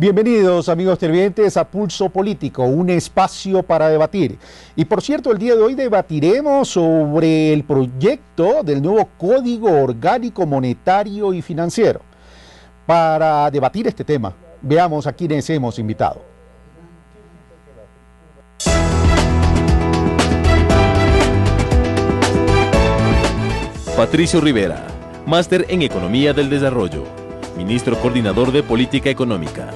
Bienvenidos, amigos televidentes, a Pulso Político, un espacio para debatir. Y por cierto, el día de hoy debatiremos sobre el proyecto del nuevo Código Orgánico Monetario y Financiero. Para debatir este tema, veamos a quienes hemos invitado. Patricio Rivera, máster en Economía del Desarrollo, ministro coordinador de Política Económica.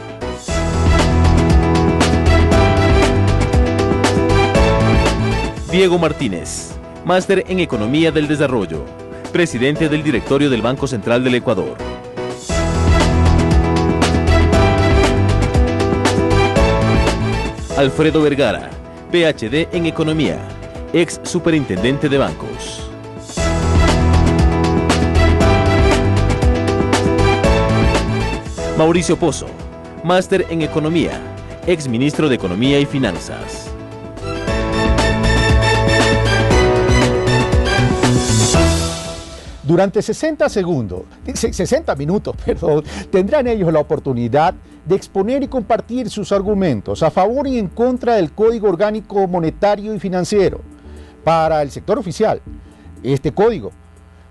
Diego Martínez, máster en Economía del Desarrollo, presidente del directorio del Banco Central del Ecuador. Alfredo Vergara, PhD en Economía, ex superintendente de bancos. Mauricio Pozo, máster en Economía, ex ministro de Economía y Finanzas. Durante 60 minutos, tendrán ellos la oportunidad de exponer y compartir sus argumentos a favor y en contra del Código Orgánico Monetario y Financiero. Para el sector oficial, este código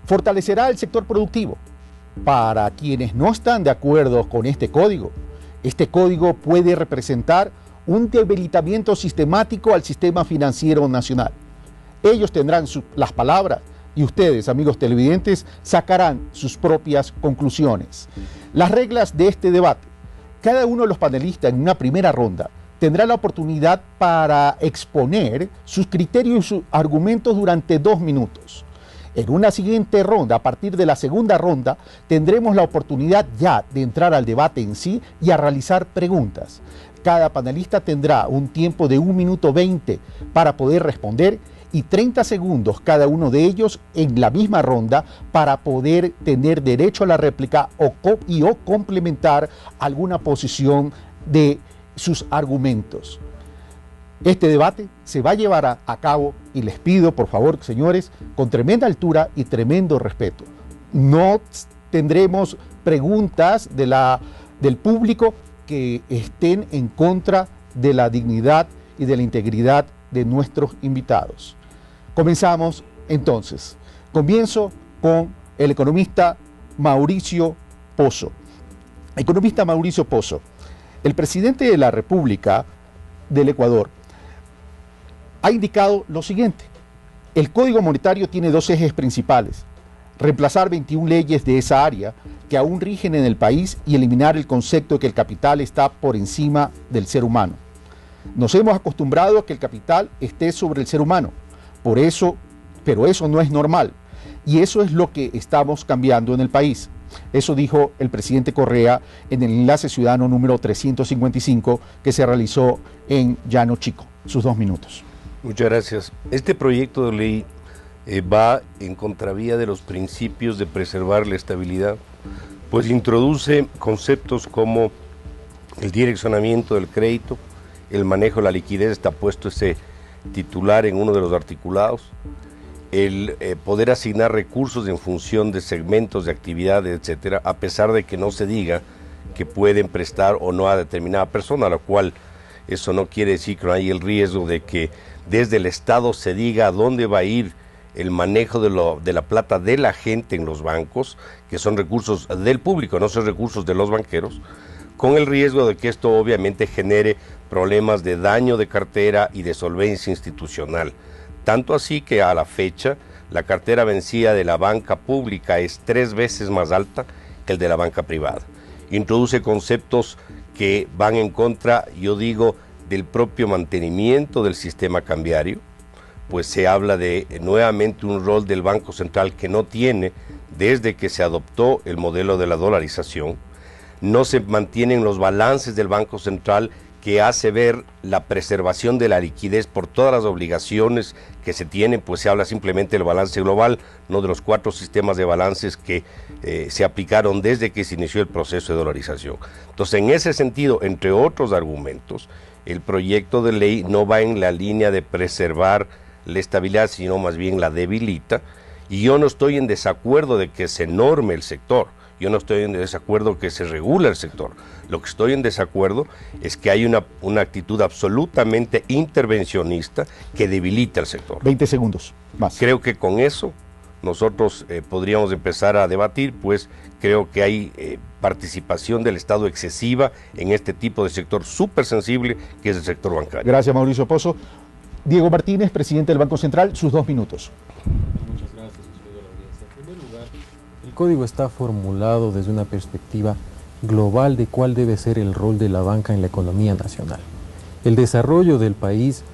fortalecerá el sector productivo. Para quienes no están de acuerdo con este código puede representar un debilitamiento sistemático al sistema financiero nacional. Ellos tendrán las palabras y ustedes, amigos televidentes, sacarán sus propias conclusiones. Las reglas de este debate: cada uno de los panelistas en una primera ronda tendrá la oportunidad para exponer sus criterios y sus argumentos durante 2 minutos. En una siguiente ronda, a partir de la segunda ronda, tendremos la oportunidad ya de entrar al debate en sí y a realizar preguntas. Cada panelista tendrá un tiempo de 1 minuto 20 para poder responder y 30 segundos cada uno de ellos en la misma ronda para poder tener derecho a la réplica o complementar alguna posición de sus argumentos. Este debate se va a llevar a cabo, y les pido, por favor, señores, con tremenda altura y tremendo respeto. No tendremos preguntas del público que estén en contra de la dignidad y de la integridad de nuestros invitados. Comenzamos entonces. Comienzo con el economista Mauricio Pozo. Economista Mauricio Pozo, el presidente de la República del Ecuador ha indicado lo siguiente: el Código Monetario tiene 2 ejes principales: reemplazar 21 leyes de esa área que aún rigen en el país y eliminar el concepto de que el capital está por encima del ser humano. Nos hemos acostumbrado a que el capital esté sobre el ser humano, pero eso no es normal, y eso es lo que estamos cambiando en el país. Eso dijo el presidente Correa en el enlace ciudadano número 355 que se realizó en Llano Chico. Sus 2 minutos. Muchas gracias. Este proyecto de ley va en contravía de los principios de preservar la estabilidad, pues introduce conceptos como el direccionamiento del crédito, el manejo de la liquidez, está puesto ese titular en uno de los articulados, el poder asignar recursos en función de segmentos de actividades, etcétera, a pesar de que no se diga que pueden prestar o no a determinada persona, a lo cual eso no quiere decir que no hay el riesgo de que desde el Estado se diga a dónde va a ir el manejo de la plata de la gente en los bancos, que son recursos del público, no son recursos de los banqueros, con el riesgo de que esto obviamente genere problemas de daño de cartera y de solvencia institucional. Tanto así que a la fecha la cartera vencida de la banca pública es 3 veces más alta que el de la banca privada. Introduce conceptos que van en contra, yo digo, del propio mantenimiento del sistema cambiario, pues se habla de nuevamente un rol del Banco Central que no tiene desde que se adoptó el modelo de la dolarización. No se mantienen los balances del Banco Central, que hace ver la preservación de la liquidez por todas las obligaciones que se tienen, pues se habla simplemente del balance global, no de los 4 sistemas de balances que se aplicaron desde que se inició el proceso de dolarización. Entonces, en ese sentido, entre otros argumentos, el proyecto de ley no va en la línea de preservar la estabilidad, sino más bien la debilita, y yo no estoy en desacuerdo de que se norme el sector. yo no estoy en desacuerdo que se regule el sector. Lo que estoy en desacuerdo es que hay una actitud absolutamente intervencionista que debilita el sector. 20 segundos más. Creo que con eso nosotros podríamos empezar a debatir, pues creo que hay participación del Estado excesiva en este tipo de sector súper sensible que es el sector bancario. Gracias, Mauricio Pozo. Diego Martínez, presidente del Banco Central, sus 2 minutos. Muchas gracias, señor audiencia. En primer lugar, el código está formulado desde una perspectiva global de cuál debe ser el rol de la banca en la economía nacional. El desarrollo del país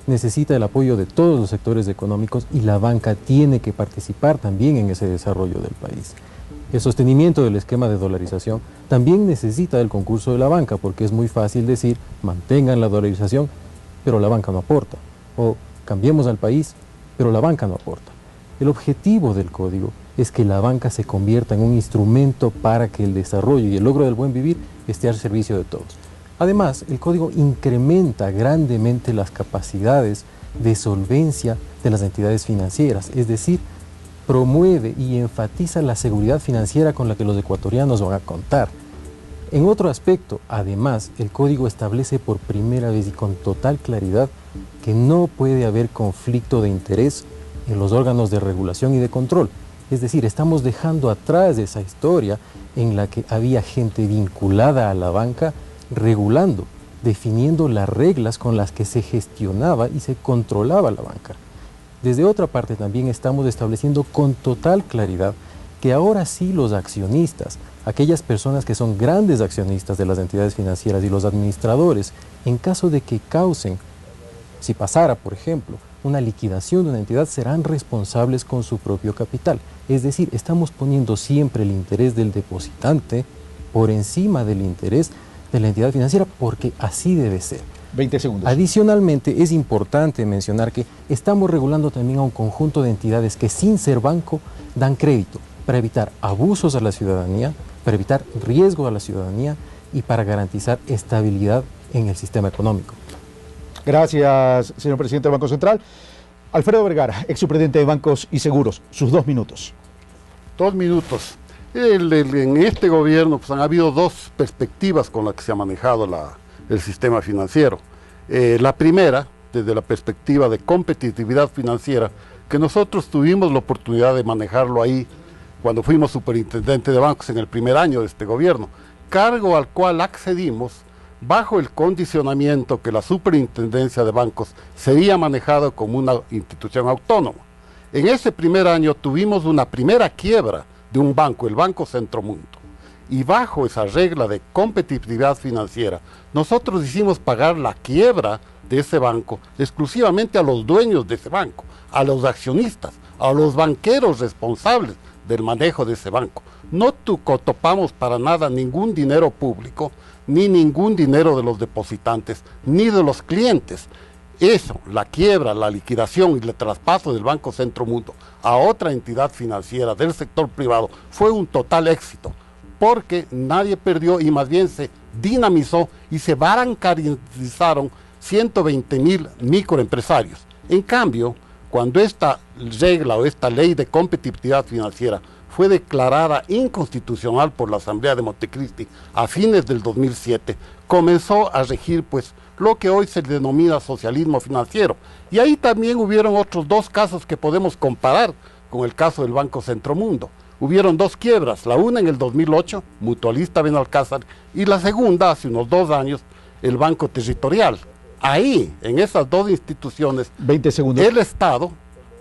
necesita el apoyo de todos los sectores económicos y la banca tiene que participar también en ese desarrollo del país. El sostenimiento del esquema de dolarización también necesita el concurso de la banca, porque es muy fácil decir, mantengan la dolarización, pero la banca no aporta, o cambiemos al país, pero la banca no aporta. El objetivo del código es que la banca se convierta en un instrumento para que el desarrollo y el logro del buen vivir esté al servicio de todos. Además, el código incrementa grandemente las capacidades de solvencia de las entidades financieras, es decir, promueve y enfatiza la seguridad financiera con la que los ecuatorianos van a contar. En otro aspecto, además, el código establece por primera vez y con total claridad que no puede haber conflicto de interés en los órganos de regulación y de control. Es decir, estamos dejando atrás esa historia en la que había gente vinculada a la banca regulando, definiendo las reglas con las que se gestionaba y se controlaba la banca. Desde otra parte también estamos estableciendo con total claridad que ahora sí los accionistas, aquellas personas que son grandes accionistas de las entidades financieras y los administradores, en caso de que causen, si pasara por ejemplo, una liquidación de una entidad, serán responsables con su propio capital. Es decir, estamos poniendo siempre el interés del depositante por encima del interés de la entidad financiera, porque así debe ser. 20 segundos. Adicionalmente, es importante mencionar que estamos regulando también a un conjunto de entidades que sin ser banco dan crédito para evitar abusos a la ciudadanía, para evitar riesgo a la ciudadanía y para garantizar estabilidad en el sistema económico. Gracias, señor presidente del Banco Central. Alfredo Vergara, exsupresidente de Bancos y Seguros, sus 2 minutos. 2 minutos. En este gobierno pues, han habido 2 perspectivas con las que se ha manejado el sistema financiero. La primera, desde la perspectiva de competitividad financiera, que nosotros tuvimos la oportunidad de manejarlo ahí cuando fuimos superintendente de bancos en el primer año de este gobierno, cargo al cual accedimos bajo el condicionamiento que la superintendencia de bancos sería manejada como una institución autónoma. En ese primer año tuvimos una primera quiebra de un banco, el Banco Centromundo, y bajo esa regla de competitividad financiera, nosotros hicimos pagar la quiebra de ese banco exclusivamente a los dueños de ese banco, a los accionistas, a los banqueros responsables del manejo de ese banco. No topamos para nada ningún dinero público, ni ningún dinero de los depositantes, ni de los clientes. Eso, la quiebra, la liquidación y el traspaso del Banco Centromundo a otra entidad financiera del sector privado fue un total éxito, porque nadie perdió y más bien se dinamizó y se bancarizaron 120,000 microempresarios. En cambio, cuando esta regla o esta ley de competitividad financiera fue declarada inconstitucional por la Asamblea de Montecristi a fines del 2007, comenzó a regir pues lo que hoy se denomina socialismo financiero. Y ahí también hubieron otros 2 casos que podemos comparar con el caso del Banco Centromundo. Hubieron 2 quiebras, la una en el 2008, Mutualista Benalcázar, y la segunda, hace unos 2 años, el Banco Territorial. Ahí, en esas 2 instituciones, 20 segundos. El Estado,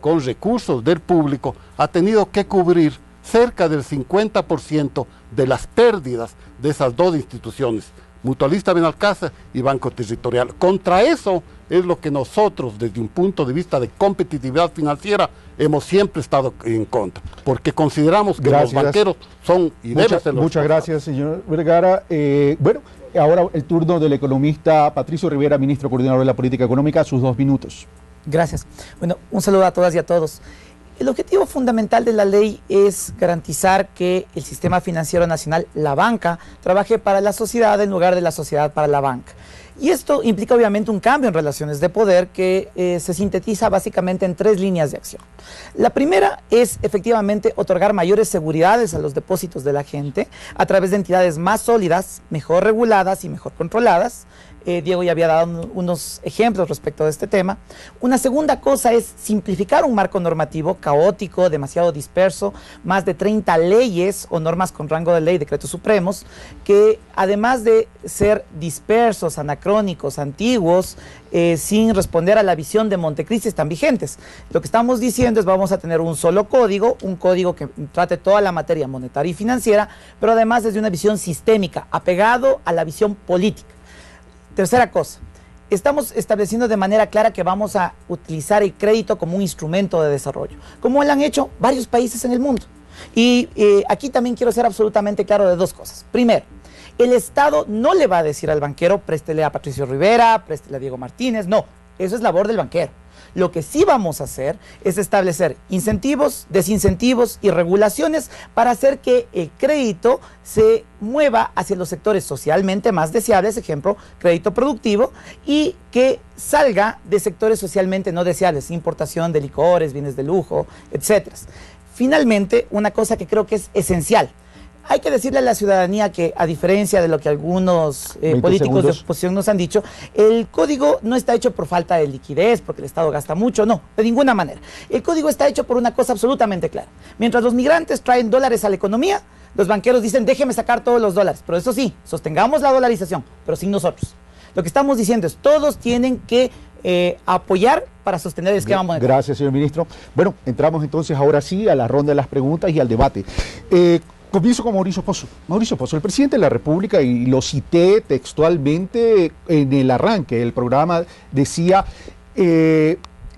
con recursos del público, ha tenido que cubrir cerca del 50% de las pérdidas de esas 2 instituciones, Mutualista Benalcázar y Banco Territorial. Contra eso es lo que nosotros, desde un punto de vista de competitividad financiera, hemos siempre estado en contra, porque consideramos que los banqueros son y deben ser los Muchas gracias, señor Vergara. Bueno, ahora el turno del economista Patricio Rivera, ministro coordinador de la política económica, sus 2 minutos. Gracias. Bueno, un saludo a todas y a todos. El objetivo fundamental de la ley es garantizar que el sistema financiero nacional, la banca, trabaje para la sociedad en lugar de la sociedad para la banca. Y esto implica obviamente un cambio en relaciones de poder que se sintetiza básicamente en 3 líneas de acción. La primera es efectivamente otorgar mayores seguridades a los depósitos de la gente a través de entidades más sólidas, mejor reguladas y mejor controladas. Diego ya había dado unos ejemplos respecto de este tema. Una segunda cosa es simplificar un marco normativo caótico, demasiado disperso, más de 30 leyes o normas con rango de ley, decretos supremos, que además de ser dispersos, anacrónicos, antiguos, sin responder a la visión de Montecristi, están vigentes. Lo que estamos diciendo es vamos a tener un solo código, un código que trate toda la materia monetaria y financiera, pero además desde una visión sistémica, apegado a la visión política. Tercera cosa, estamos estableciendo de manera clara que vamos a utilizar el crédito como un instrumento de desarrollo, como lo han hecho varios países en el mundo. Y aquí también quiero ser absolutamente claro de 2 cosas. Primero, el Estado no le va a decir al banquero, préstele a Patricio Rivera, préstele a Diego Martínez, no, eso es labor del banquero. Lo que sí vamos a hacer es establecer incentivos, desincentivos y regulaciones para hacer que el crédito se mueva hacia los sectores socialmente más deseables, ejemplo, crédito productivo, y que salga de sectores socialmente no deseables, importación de licores, bienes de lujo, etc. Finalmente, una cosa que creo que es esencial. Hay que decirle a la ciudadanía que, a diferencia de lo que algunos políticos de oposición nos han dicho, el código no está hecho por falta de liquidez, porque el Estado gasta mucho, no, de ninguna manera. El código está hecho por una cosa absolutamente clara. Mientras los migrantes traen dólares a la economía, los banqueros dicen, déjeme sacar todos los dólares. Pero eso sí, sostengamos la dolarización, pero sin nosotros. Lo que estamos diciendo es, todos tienen que apoyar para sostener el esquema monetario. Gracias, señor ministro. Bueno, entramos entonces ahora sí a la ronda de las preguntas y al debate. Comienzo con Mauricio Pozo. Mauricio Pozo, el presidente de la República, y lo cité textualmente en el arranque del programa, decía,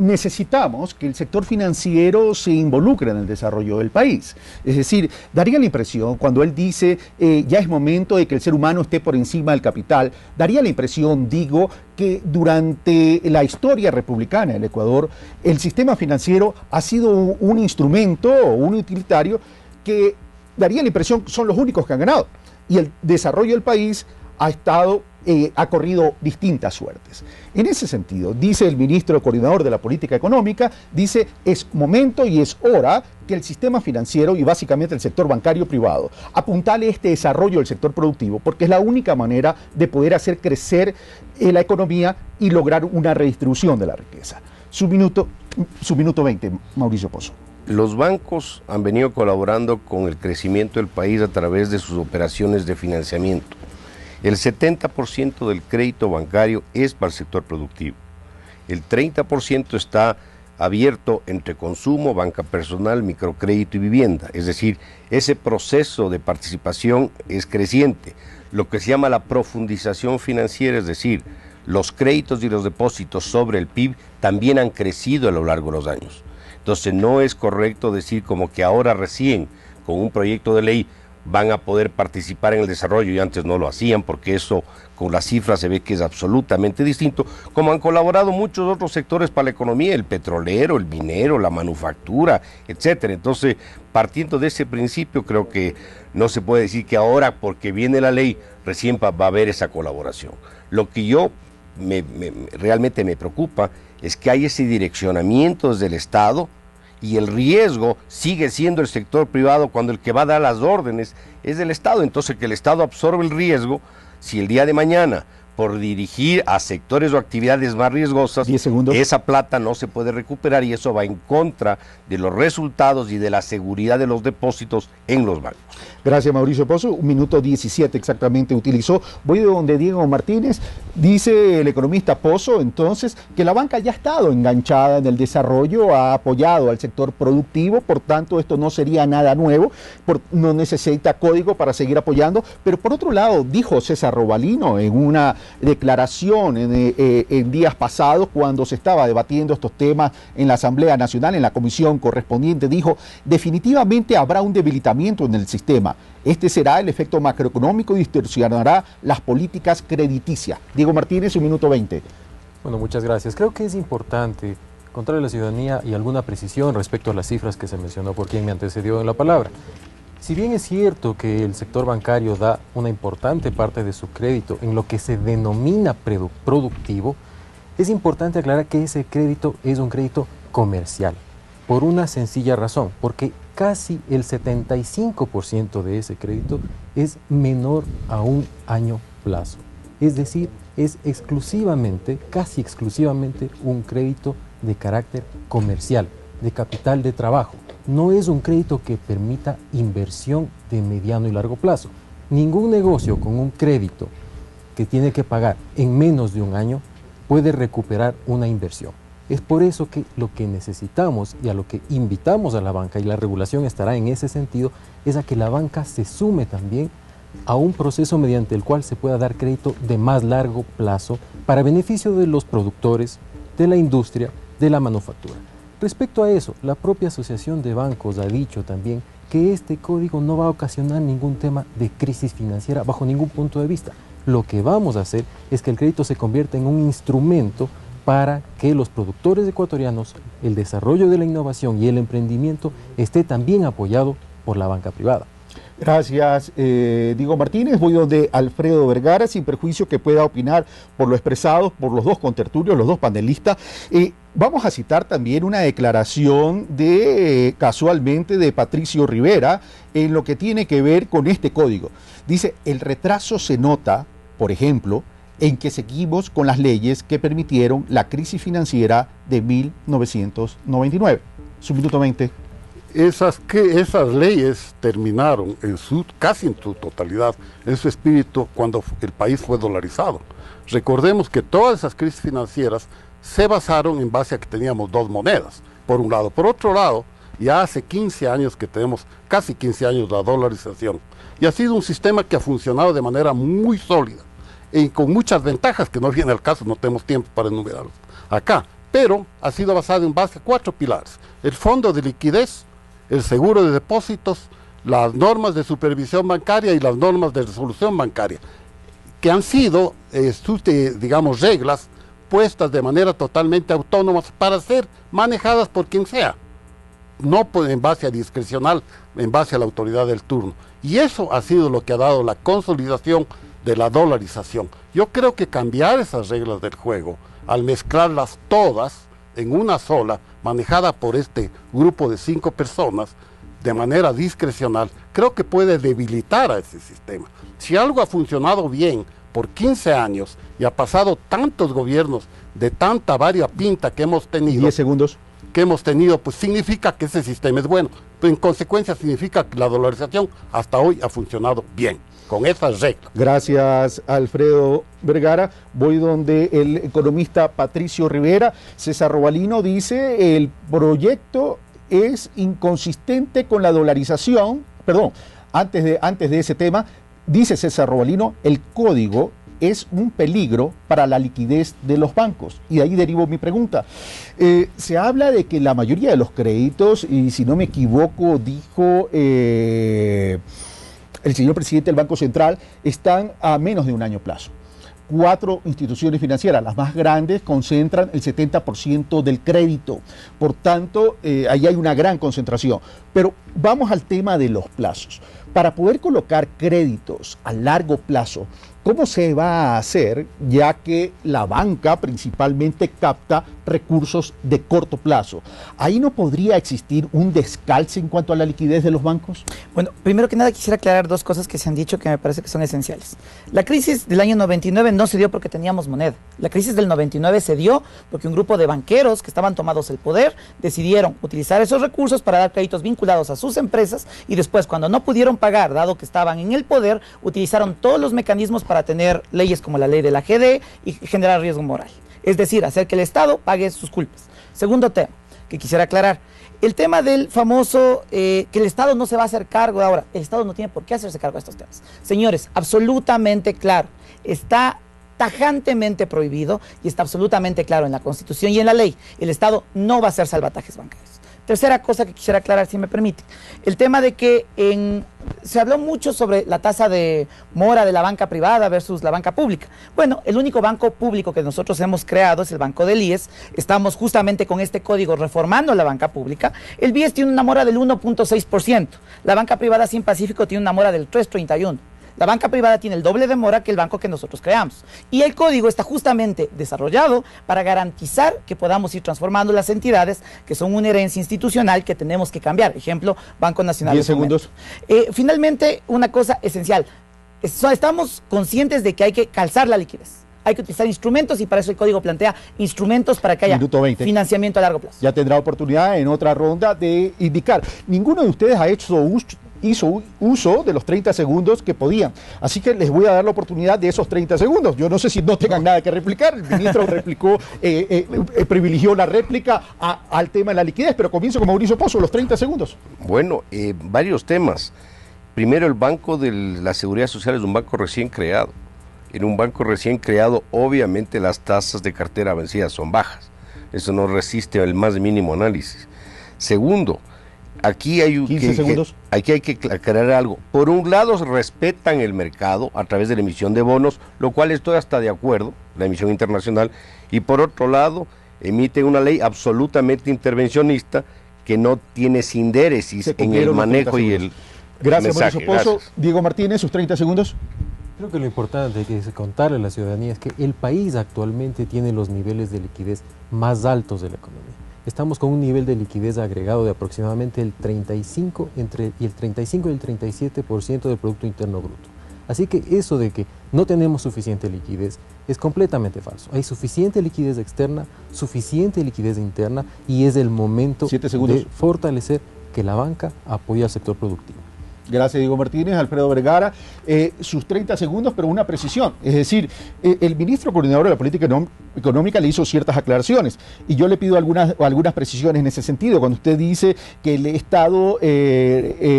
necesitamos que el sector financiero se involucre en el desarrollo del país. Es decir, daría la impresión, cuando él dice, ya es momento de que el ser humano esté por encima del capital, daría la impresión, digo, que durante la historia republicana del Ecuador, el sistema financiero ha sido un instrumento o un utilitario que daría la impresión que son los únicos que han ganado. Y el desarrollo del país ha corrido distintas suertes. En ese sentido, dice el ministro coordinador de la política económica, dice, es momento y es hora que el sistema financiero y básicamente el sector bancario privado apuntale este desarrollo del sector productivo, porque es la única manera de poder hacer crecer la economía y lograr una redistribución de la riqueza. Su minuto 20, Mauricio Pozo. Los bancos han venido colaborando con el crecimiento del país a través de sus operaciones de financiamiento. El 70% del crédito bancario es para el sector productivo. El 30% está abierto entre consumo, banca personal, microcrédito y vivienda. Es decir, ese proceso de participación es creciente. Lo que se llama la profundización financiera, es decir, los créditos y los depósitos sobre el PIB también han crecido a lo largo de los años. Entonces no es correcto decir como que ahora recién con un proyecto de ley van a poder participar en el desarrollo y antes no lo hacían, porque eso con las cifras se ve que es absolutamente distinto, como han colaborado muchos otros sectores para la economía, el petrolero, el minero, la manufactura, etcétera. Entonces, partiendo de ese principio, creo que no se puede decir que ahora, porque viene la ley, recién va a haber esa colaboración. Lo que yo realmente me preocupa es que hay ese direccionamiento desde el Estado y el riesgo sigue siendo el sector privado cuando el que va a dar las órdenes es el Estado. Entonces que el Estado absorbe el riesgo si el día de mañana, por dirigir a sectores o actividades más riesgosas, esa plata no se puede recuperar y eso va en contra de los resultados y de la seguridad de los depósitos en los bancos. Gracias, Mauricio Pozo. 1:17 exactamente utilizó. Voy de donde Diego Martínez. Dice el economista Pozo, entonces, que la banca ya ha estado enganchada en el desarrollo, ha apoyado al sector productivo, por tanto, esto no sería nada nuevo, no necesita código para seguir apoyando. Pero por otro lado, dijo César Robalino en una declaración en días pasados, cuando se estaba debatiendo estos temas en la Asamblea Nacional, en la comisión correspondiente, dijo, definitivamente habrá un debilitamiento en el sistema. Este será el efecto macroeconómico y distorsionará las políticas crediticias. Diego Martínez, 1:20. Bueno, muchas gracias. Creo que es importante contarle a la ciudadanía y alguna precisión respecto a las cifras que se mencionó por quien me antecedió en la palabra. Si bien es cierto que el sector bancario da una importante parte de su crédito en lo que se denomina productivo, es importante aclarar que ese crédito es un crédito comercial, por una sencilla razón, porque casi el 75% de ese crédito es menor a un año plazo. Es decir, es exclusivamente, casi exclusivamente, un crédito de carácter comercial, de capital de trabajo. No es un crédito que permita inversión de mediano y largo plazo. Ningún negocio con un crédito que tiene que pagar en menos de un año puede recuperar una inversión. Es por eso que lo que necesitamos y a lo que invitamos a la banca, y la regulación estará en ese sentido, es a que la banca se sume también a un proceso mediante el cual se pueda dar crédito de más largo plazo para beneficio de los productores, de la industria, de la manufactura. Respecto a eso, la propia Asociación de Bancos ha dicho también que este código no va a ocasionar ningún tema de crisis financiera bajo ningún punto de vista. Lo que vamos a hacer es que el crédito se convierta en un instrumento para que los productores ecuatorianos, el desarrollo de la innovación y el emprendimiento esté también apoyado por la banca privada. Gracias, Diego Martínez. Voy donde Alfredo Vergara, sin perjuicio que pueda opinar por lo expresado por los dos contertulios, los dos panelistas. Vamos a citar también una declaración casualmente, de Patricio Rivera en lo que tiene que ver con este código. Dice, el retraso se nota, por ejemplo, en que seguimos con las leyes que permitieron la crisis financiera de 1999. Su minuto 20. Esas leyes terminaron casi en su totalidad, en su espíritu, cuando el país fue dolarizado. Recordemos que todas esas crisis financieras se basaron en base a que teníamos dos monedas, por un lado. Por otro lado, ya hace 15 años que tenemos, casi 15 años, la dolarización. Y ha sido un sistema que ha funcionado de manera muy sólida, y con muchas ventajas que no viene al caso, no tenemos tiempo para enumerarlos acá. Pero ha sido basado en base a 4 pilares: el fondo de liquidez, el seguro de depósitos, las normas de supervisión bancaria y las normas de resolución bancaria, que han sido, digamos, reglas puestas de manera totalmente autónoma para ser manejadas por quien sea, no en base a discrecional, en base a la autoridad del turno. Y eso ha sido lo que ha dado la consolidación de la dolarización. Yo creo que cambiar esas reglas del juego, al mezclarlas todas en una sola, manejada por este grupo de 5 personas, de manera discrecional, creo que puede debilitar a ese sistema. Si algo ha funcionado bien por 15 años y ha pasado tantos gobiernos de tanta variapinta que hemos tenido, 10 segundos, pues significa que ese sistema es bueno. En consecuencia, significa que la dolarización hasta hoy ha funcionado bien, con esas reglas. Gracias, Alfredo Vergara. Voy donde el economista Patricio Rivera. César Robalino dice, el proyecto es inconsistente con la dolarización. Perdón, antes de ese tema, dice César Robalino, el código es un peligro para la liquidez de los bancos. Y de ahí derivo mi pregunta. Se habla de que la mayoría de los créditos, y si no me equivoco, dijo el señor presidente del Banco Central, están a menos de un año plazo. 4 instituciones financieras, las más grandes, concentran el 70% del crédito. Por tanto, ahí hay una gran concentración. Pero vamos al tema de los plazos. Para poder colocar créditos a largo plazo, ¿cómo se va a hacer, ya que la banca principalmente capta recursos de corto plazo? ¿Ahí no podría existir un descalce en cuanto a la liquidez de los bancos? Bueno, primero que nada quisiera aclarar 2 cosas que se han dicho que me parece que son esenciales. La crisis del año 99 no se dio porque teníamos moneda. La crisis del 99 se dio porque un grupo de banqueros que estaban tomados el poder decidieron utilizar esos recursos para dar créditos vinculados a sus empresas, y después, cuando no pudieron pagar, dado que estaban en el poder, utilizaron todos los mecanismos para tener leyes como la ley de la GD y generar riesgo moral. Es decir, hacer que el Estado pague sus culpas. Segundo tema que quisiera aclarar, el tema del famoso que el Estado no se va a hacer cargo ahora. El Estado no tiene por qué hacerse cargo de estos temas. Señores, absolutamente claro, está tajantemente prohibido y está absolutamente claro en la Constitución y en la ley. El Estado no va a hacer salvatajes bancarios. Tercera cosa que quisiera aclarar, si me permite, el tema de que se habló mucho sobre la tasa de mora de la banca privada versus la banca pública. Bueno, el único banco público que nosotros hemos creado es el Banco del IES. Estamos justamente con este código reformando la banca pública. El BIES tiene una mora del 1.6%. La banca privada sin Pacífico tiene una mora del 3.31%. La banca privada tiene el doble de mora que el banco que nosotros creamos. Y el código está justamente desarrollado para garantizar que podamos ir transformando las entidades que son una herencia institucional que tenemos que cambiar. Ejemplo, Banco Nacional. 10 segundos. Finalmente, una cosa esencial. Estamos conscientes de que hay que calzar la liquidez. Hay que utilizar instrumentos y para eso el código plantea instrumentos para que haya financiamiento a largo plazo. Ya tendrá oportunidad en otra ronda de indicar. Ninguno de ustedes hizo uso de los 30 segundos que podían. Así que les voy a dar la oportunidad de esos 30 segundos. Yo no sé si no tengan nada que replicar. El ministro replicó, privilegió la réplica al tema de la liquidez, pero comienzo con Mauricio Pozo, los 30 segundos. Bueno, varios temas. Primero, el Banco de la Seguridad Social es un banco recién creado. En un banco recién creado, obviamente las tasas de cartera vencida son bajas. Eso no resiste el más mínimo análisis. Segundo, aquí hay que aclarar algo. Por un lado, respetan el mercado a través de la emisión de bonos, lo cual estoy hasta de acuerdo, la emisión internacional, y por otro lado, emiten una ley absolutamente intervencionista que no tiene sindéresis en el manejo y el Gracias, mensaje. Mauricio Pozo. Gracias. Diego Martínez, sus 30 segundos. Creo que lo importante que es contarle a la ciudadanía es que el país actualmente tiene los niveles de liquidez más altos de la economía. Estamos con un nivel de liquidez agregado de aproximadamente el 35 y el 37% del Producto Interno Bruto. Así que eso de que no tenemos suficiente liquidez es completamente falso. Hay suficiente liquidez externa, suficiente liquidez interna y es el momento de fortalecer que la banca apoye al sector productivo. Gracias, Diego Martínez. Alfredo Vergara, sus 30 segundos, pero una precisión. Es decir, el ministro coordinador de la política económica le hizo ciertas aclaraciones y yo le pido algunas precisiones en ese sentido. Cuando usted dice que el Estado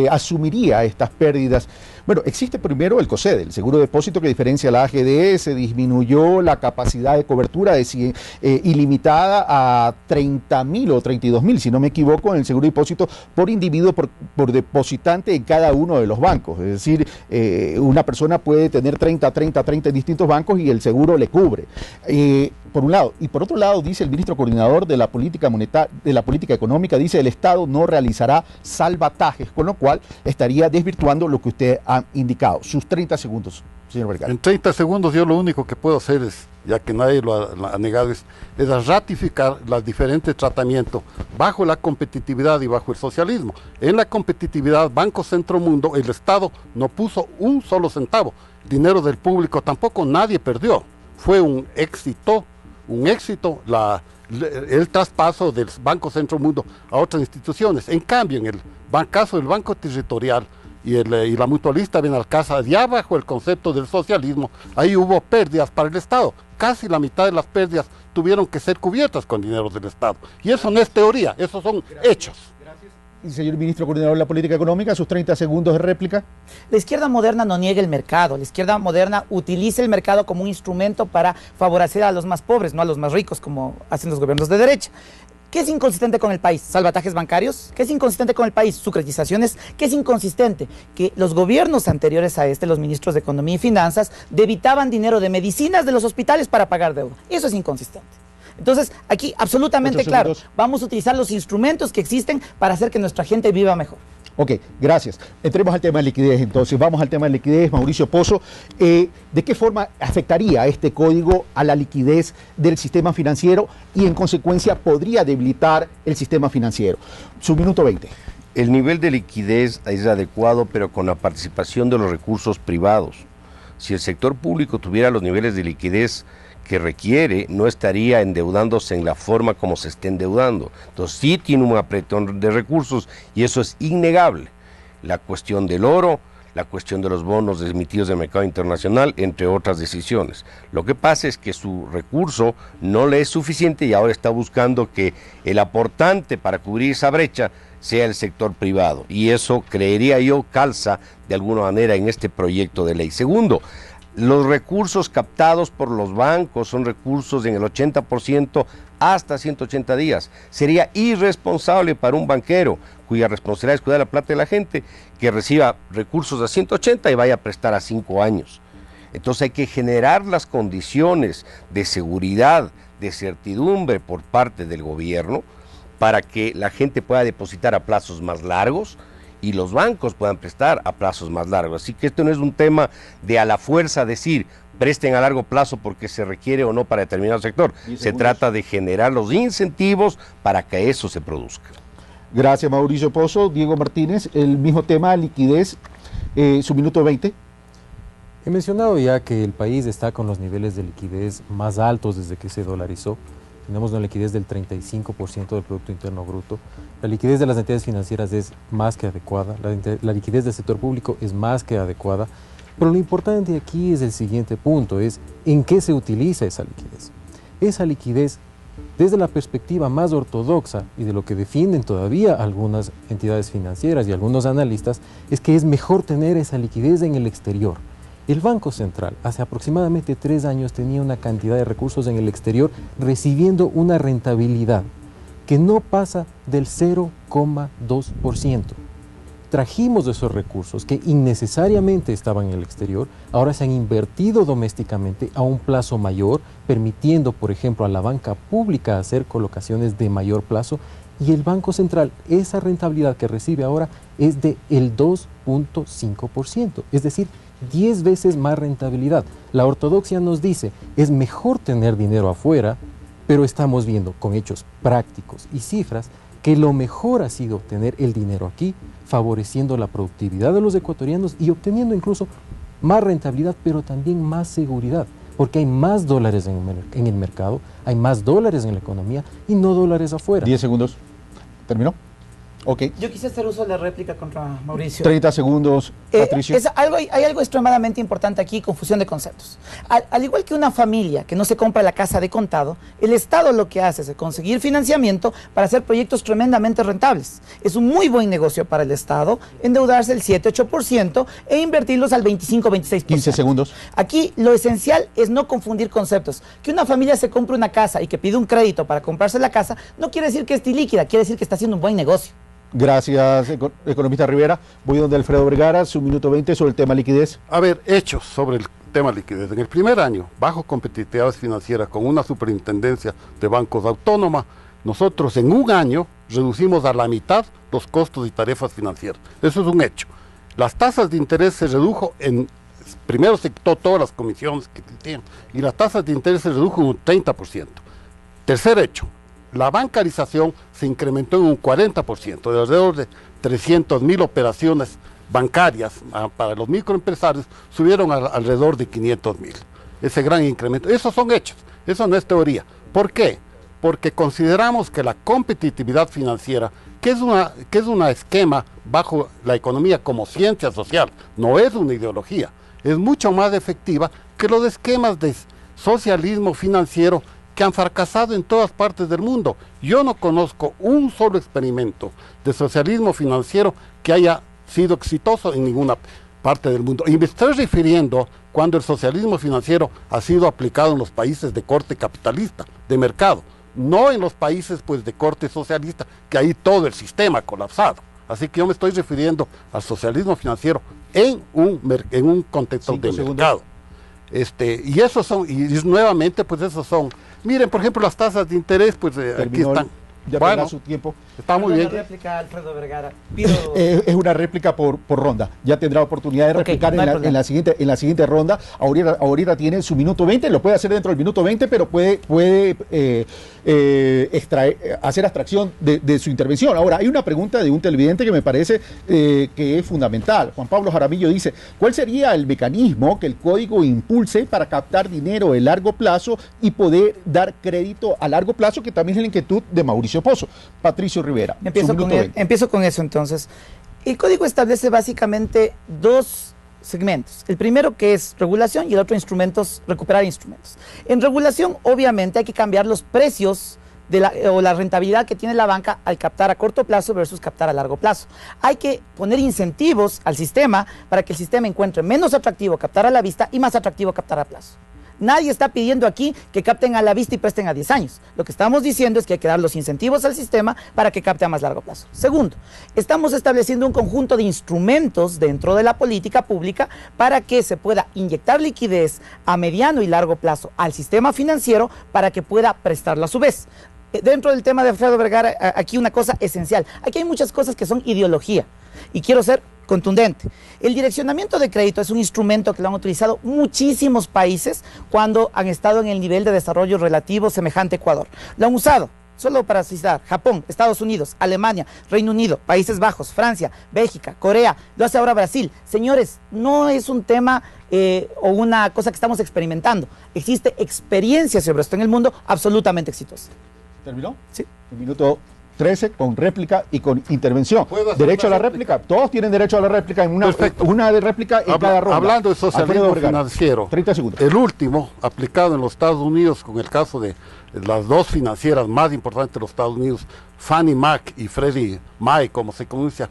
asumiría estas pérdidas. Bueno, existe primero el COSEDE, el seguro de depósito que diferencia a la AGD, se disminuyó la capacidad de cobertura de ilimitada a 30.000 o 32.000, si no me equivoco, en el seguro de depósito por individuo, por depositante en cada uno de los bancos. Es decir, una persona puede tener 30 en distintos bancos y el seguro le cubre. Por un lado. Y por otro lado, dice el ministro coordinador de la política económica, dice el Estado no realizará salvatajes, con lo cual estaría desvirtuando lo que usted ha indicado. Sus 30 segundos, señor Vergara. En 30 segundos yo lo único que puedo hacer es, ya que nadie lo ha negado, es ratificar los diferentes tratamientos bajo la competitividad y bajo el socialismo. En la competitividad, Banco Centro Mundo, el Estado no puso un solo centavo. Dinero del público tampoco nadie perdió. Fue un éxito el traspaso del Banco Centro Mundo a otras instituciones. En cambio, en el caso del Banco Territorial y la Mutualista Benalcázar, ya bajo el concepto del socialismo, ahí hubo pérdidas para el Estado. Casi la mitad de las pérdidas tuvieron que ser cubiertas con dinero del Estado. Y eso no es teoría, esos son hechos. Y señor ministro coordinador de la política económica, sus 30 segundos de réplica. La izquierda moderna no niega el mercado, la izquierda moderna utiliza el mercado como un instrumento para favorecer a los más pobres, no a los más ricos, como hacen los gobiernos de derecha. ¿Qué es inconsistente con el país? ¿Salvatajes bancarios? ¿Qué es inconsistente con el país? Sucretizaciones. ¿Qué es inconsistente? Que los gobiernos anteriores a los ministros de Economía y Finanzas, debitaban dinero de medicinas de los hospitales para pagar deuda. Eso es inconsistente. Entonces, aquí absolutamente claro, vamos a utilizar los instrumentos que existen para hacer que nuestra gente viva mejor. Ok, gracias. Entremos al tema de liquidez entonces. Vamos al tema de liquidez, Mauricio Pozo. ¿De qué forma afectaría este código a la liquidez del sistema financiero y en consecuencia podría debilitar el sistema financiero? Su minuto 20. El nivel de liquidez es adecuado, pero con la participación de los recursos privados. Si el sector público tuviera los niveles de liquidez que requiere, no estaría endeudándose en la forma como se está endeudando. Entonces sí tiene un apretón de recursos y eso es innegable. La cuestión del oro, la cuestión de los bonos emitidos del mercado internacional, entre otras decisiones. Lo que pasa es que su recurso no le es suficiente y ahora está buscando que el aportante para cubrir esa brecha sea el sector privado. Y eso, creería yo, calza de alguna manera en este proyecto de ley. Segundo, Los recursos captados por los bancos son recursos en el 80% hasta 180 días. Sería irresponsable para un banquero, cuya responsabilidad es cuidar la plata de la gente, que reciba recursos a 180 y vaya a prestar a 5 años. Entonces hay que generar las condiciones de seguridad, de certidumbre por parte del gobierno para que la gente pueda depositar a plazos más largos y los bancos puedan prestar a plazos más largos. Así que esto no es un tema de a la fuerza decir presten a largo plazo porque se requiere o no para determinado sector. Se trata de generar los incentivos para que eso se produzca. Gracias, Mauricio Pozo. Diego Martínez, el mismo tema, liquidez, su minuto 20. He mencionado ya que el país está con los niveles de liquidez más altos desde que se dolarizó. Tenemos una liquidez del 35% del Producto Interno Bruto. La liquidez de las entidades financieras es más que adecuada. La liquidez del sector público es más que adecuada. Pero lo importante aquí es el siguiente punto, es en qué se utiliza esa liquidez. Esa liquidez, desde la perspectiva más ortodoxa y de lo que defienden todavía algunas entidades financieras y algunos analistas, es que es mejor tener esa liquidez en el exterior. El Banco Central hace aproximadamente 3 años tenía una cantidad de recursos en el exterior recibiendo una rentabilidad que no pasa del 0,2%. Trajimos esos recursos que innecesariamente estaban en el exterior, ahora se han invertido domésticamente a un plazo mayor, permitiendo, por ejemplo, a la banca pública hacer colocaciones de mayor plazo, y el Banco Central, esa rentabilidad que recibe ahora es del 2,5%, es decir, 10 veces más rentabilidad. La ortodoxia nos dice, es mejor tener dinero afuera, pero estamos viendo con hechos prácticos y cifras que lo mejor ha sido tener el dinero aquí, favoreciendo la productividad de los ecuatorianos y obteniendo incluso más rentabilidad, pero también más seguridad, porque hay más dólares en el mercado, hay más dólares en la economía y no dólares afuera. 10 segundos. ¿Terminó? Ok. Yo quise hacer uso de la réplica contra Mauricio. 30 segundos, Patricio. Hay algo extremadamente importante aquí, confusión de conceptos. Al igual que una familia que no se compra la casa de contado, el Estado lo que hace es conseguir financiamiento para hacer proyectos tremendamente rentables. Es un muy buen negocio para el Estado endeudarse el 7-8% e invertirlos al 25-26%. 15 segundos. Aquí lo esencial es no confundir conceptos. Que una familia se compre una casa y que pide un crédito para comprarse la casa no quiere decir que esté líquida, quiere decir que está haciendo un buen negocio. Gracias, economista Rivera. Voy donde Alfredo Vergara, su minuto 20 sobre el tema liquidez. A ver, hechos sobre el tema liquidez. En el primer año, bajo competitividad financiera, con una superintendencia de bancos autónoma, nosotros en un año reducimos a la mitad los costos y tarifas financieras. Eso es un hecho. Las tasas de interés se redujo primero se quitó todas las comisiones que tenían, y las tasas de interés se redujo en un 30%. Tercer hecho, la bancarización se incrementó en un 40%, de alrededor de 300.000 operaciones bancarias para los microempresarios subieron alrededor de 500.000. Ese gran incremento, esos son hechos, eso no es teoría. ¿Por qué? Porque consideramos que la competitividad financiera, que es un esquema bajo la economía como ciencia social, no es una ideología, es mucho más efectiva que los esquemas de socialismo financiero que han fracasado en todas partes del mundo. Yo no conozco un solo experimento de socialismo financiero que haya sido exitoso en ninguna parte del mundo. Y me estoy refiriendo cuando el socialismo financiero ha sido aplicado en los países de corte capitalista, de mercado, no en los países pues de corte socialista, que ahí todo el sistema ha colapsado. Así que yo me estoy refiriendo al socialismo financiero en un contexto de mercado. Y esos son, y nuevamente pues esos son, miren por ejemplo las tasas de interés, pues aquí están. Ya bueno, su tiempo. Está muy bien. Una réplica, Alfredo Vergara. Es una réplica por ronda. Ya tendrá oportunidad de replicar en la siguiente ronda. Ahorita tiene su minuto 20, lo puede hacer dentro del minuto 20, pero puede hacer abstracción de su intervención. Ahora, hay una pregunta de un televidente que me parece que es fundamental. Juan Pablo Jaramillo dice, ¿cuál sería el mecanismo que el código impulse para captar dinero de largo plazo y poder dar crédito a largo plazo, que también es la inquietud de Mauricio Pozo? Patricio Rivera. Empiezo con eso entonces. El código establece básicamente dos segmentos. El primero que es regulación y el otro recuperar instrumentos. En regulación obviamente hay que cambiar los precios o la rentabilidad que tiene la banca al captar a corto plazo versus captar a largo plazo. Hay que poner incentivos al sistema para que el sistema encuentre menos atractivo captar a la vista y más atractivo captar a plazo. Nadie está pidiendo aquí que capten a la vista y presten a 10 años. Lo que estamos diciendo es que hay que dar los incentivos al sistema para que capte a más largo plazo. Segundo, estamos estableciendo un conjunto de instrumentos dentro de la política pública para que se pueda inyectar liquidez a mediano y largo plazo al sistema financiero para que pueda prestarlo a su vez. Dentro del tema de Alfredo Vergara, aquí una cosa esencial. Aquí hay muchas cosas que son ideología y quiero ser contundente. El direccionamiento de crédito es un instrumento que lo han utilizado muchísimos países cuando han estado en el nivel de desarrollo relativo semejante a Ecuador. Lo han usado, solo para citar, Japón, Estados Unidos, Alemania, Reino Unido, Países Bajos, Francia, Bélgica, Corea, lo hace ahora Brasil. Señores, no es un tema o una cosa que estamos experimentando. Existe experiencia sobre esto en el mundo absolutamente exitosa. ¿Terminó? Sí. Un minuto 13 con réplica y con intervención. Derecho a la réplica. Todos tienen derecho a la réplica en una de réplica en cada ronda. Hablando de socialismo financiero, 30 segundos. El último aplicado en los Estados Unidos con el caso de las dos financieras más importantes de los Estados Unidos, Fannie Mac y Freddie Mac, como se conoce,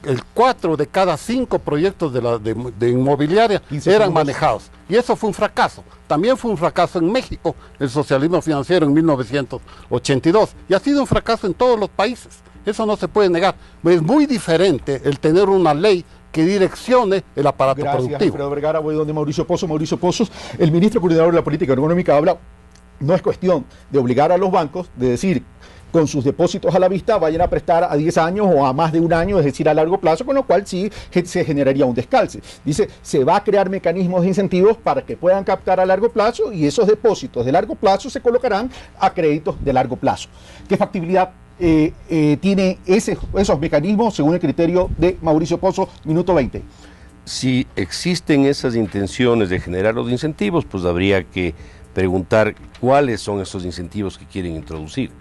el 4 de cada 5 proyectos de inmobiliaria eran manejados. Y eso fue un fracaso. También fue un fracaso en México, el socialismo financiero en 1982. Y ha sido un fracaso en todos los países. Eso no se puede negar. Es muy diferente el tener una ley que direccione el aparato productivo. Gracias, Alfredo Vergara. Voy donde Mauricio Pozo. Mauricio Pozos, el ministro coordinador de la política económica, habla. No es cuestión de obligar a los bancos, de decir, con sus depósitos a la vista vayan a prestar a 10 años o a más de un año, es decir, a largo plazo, con lo cual sí se generaría un descalce. Dice, se va a crear mecanismos de incentivos para que puedan captar a largo plazo y esos depósitos de largo plazo se colocarán a créditos de largo plazo. ¿Qué factibilidad tiene esos mecanismos según el criterio de Mauricio Pozo? Minuto 20. Si existen esas intenciones de generar los incentivos, pues habría que preguntar cuáles son esos incentivos que quieren introducir.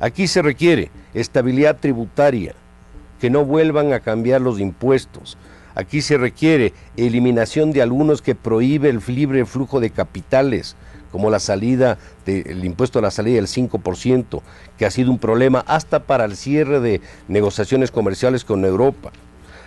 Aquí se requiere estabilidad tributaria, que no vuelvan a cambiar los impuestos. Aquí se requiere eliminación de algunos que prohíbe el libre flujo de capitales, como el impuesto a la salida del 5%, que ha sido un problema hasta para el cierre de negociaciones comerciales con Europa.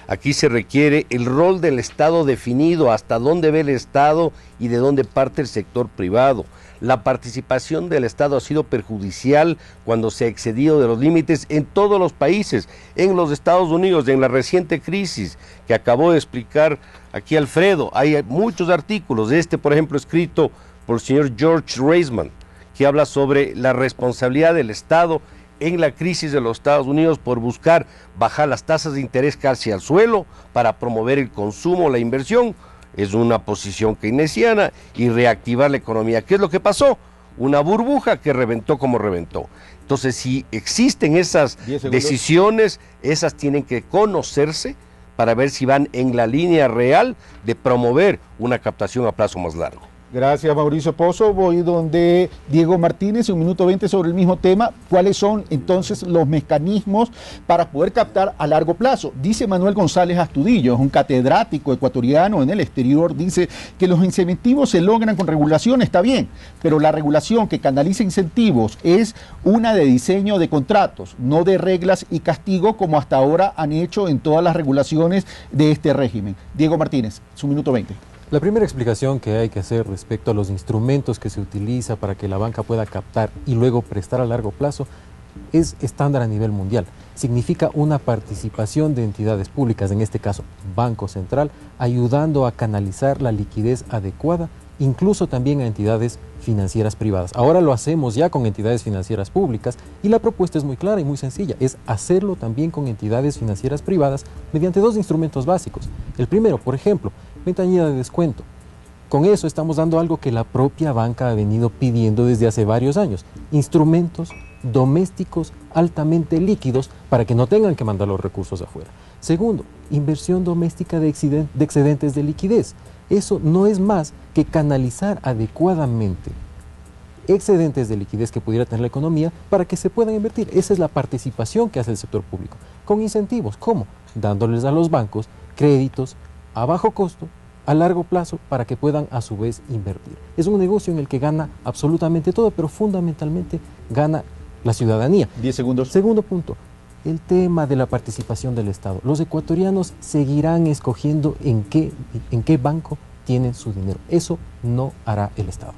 Aquí se requiere el rol del Estado definido, hasta dónde ve el Estado y de dónde parte el sector privado. La participación del Estado ha sido perjudicial cuando se ha excedido de los límites en todos los países, en los Estados Unidos, en la reciente crisis que acabó de explicar aquí Alfredo. Hay muchos artículos, por ejemplo escrito por el señor George Reisman, que habla sobre la responsabilidad del Estado en la crisis de los Estados Unidos por buscar bajar las tasas de interés casi al suelo para promover el consumo, la inversión. Es una posición keynesiana y reactivar la economía. ¿Qué es lo que pasó? Una burbuja que reventó como reventó. Entonces, si existen esas decisiones, esas tienen que conocerse para ver si van en la línea real de promover una captación a plazo más largo. Gracias, Mauricio Pozo. Voy donde Diego Martínez, un minuto 20 sobre el mismo tema. ¿Cuáles son entonces los mecanismos para poder captar a largo plazo? Dice Manuel González Astudillo, es un catedrático ecuatoriano en el exterior, dice que los incentivos se logran con regulación, está bien, pero la regulación que canaliza incentivos es una de diseño de contratos, no de reglas y castigo como hasta ahora han hecho en todas las regulaciones de este régimen. Diego Martínez, su minuto 20. La primera explicación que hay que hacer respecto a los instrumentos que se utiliza para que la banca pueda captar y luego prestar a largo plazo es estándar a nivel mundial. Significa una participación de entidades públicas, en este caso Banco Central, ayudando a canalizar la liquidez adecuada, incluso también a entidades financieras privadas. Ahora lo hacemos ya con entidades financieras públicas y la propuesta es muy clara y muy sencilla, es hacerlo también con entidades financieras privadas mediante dos instrumentos básicos. El primero, por ejemplo, ventanilla de descuento. Con eso estamos dando algo que la propia banca ha venido pidiendo desde hace varios años, instrumentos domésticos altamente líquidos para que no tengan que mandar los recursos afuera. Segundo, inversión doméstica de excedentes de liquidez. Eso no es más que canalizar adecuadamente excedentes de liquidez que pudiera tener la economía para que se puedan invertir. Esa es la participación que hace el sector público. Con incentivos, ¿cómo? Dándoles a los bancos créditos a bajo costo a largo plazo para que puedan a su vez invertir. Es un negocio en el que gana absolutamente todo, pero fundamentalmente gana la ciudadanía. 10 segundos. Segundo punto, el tema de la participación del Estado. Los ecuatorianos seguirán escogiendo en qué banco tienen su dinero. Eso no hará el Estado.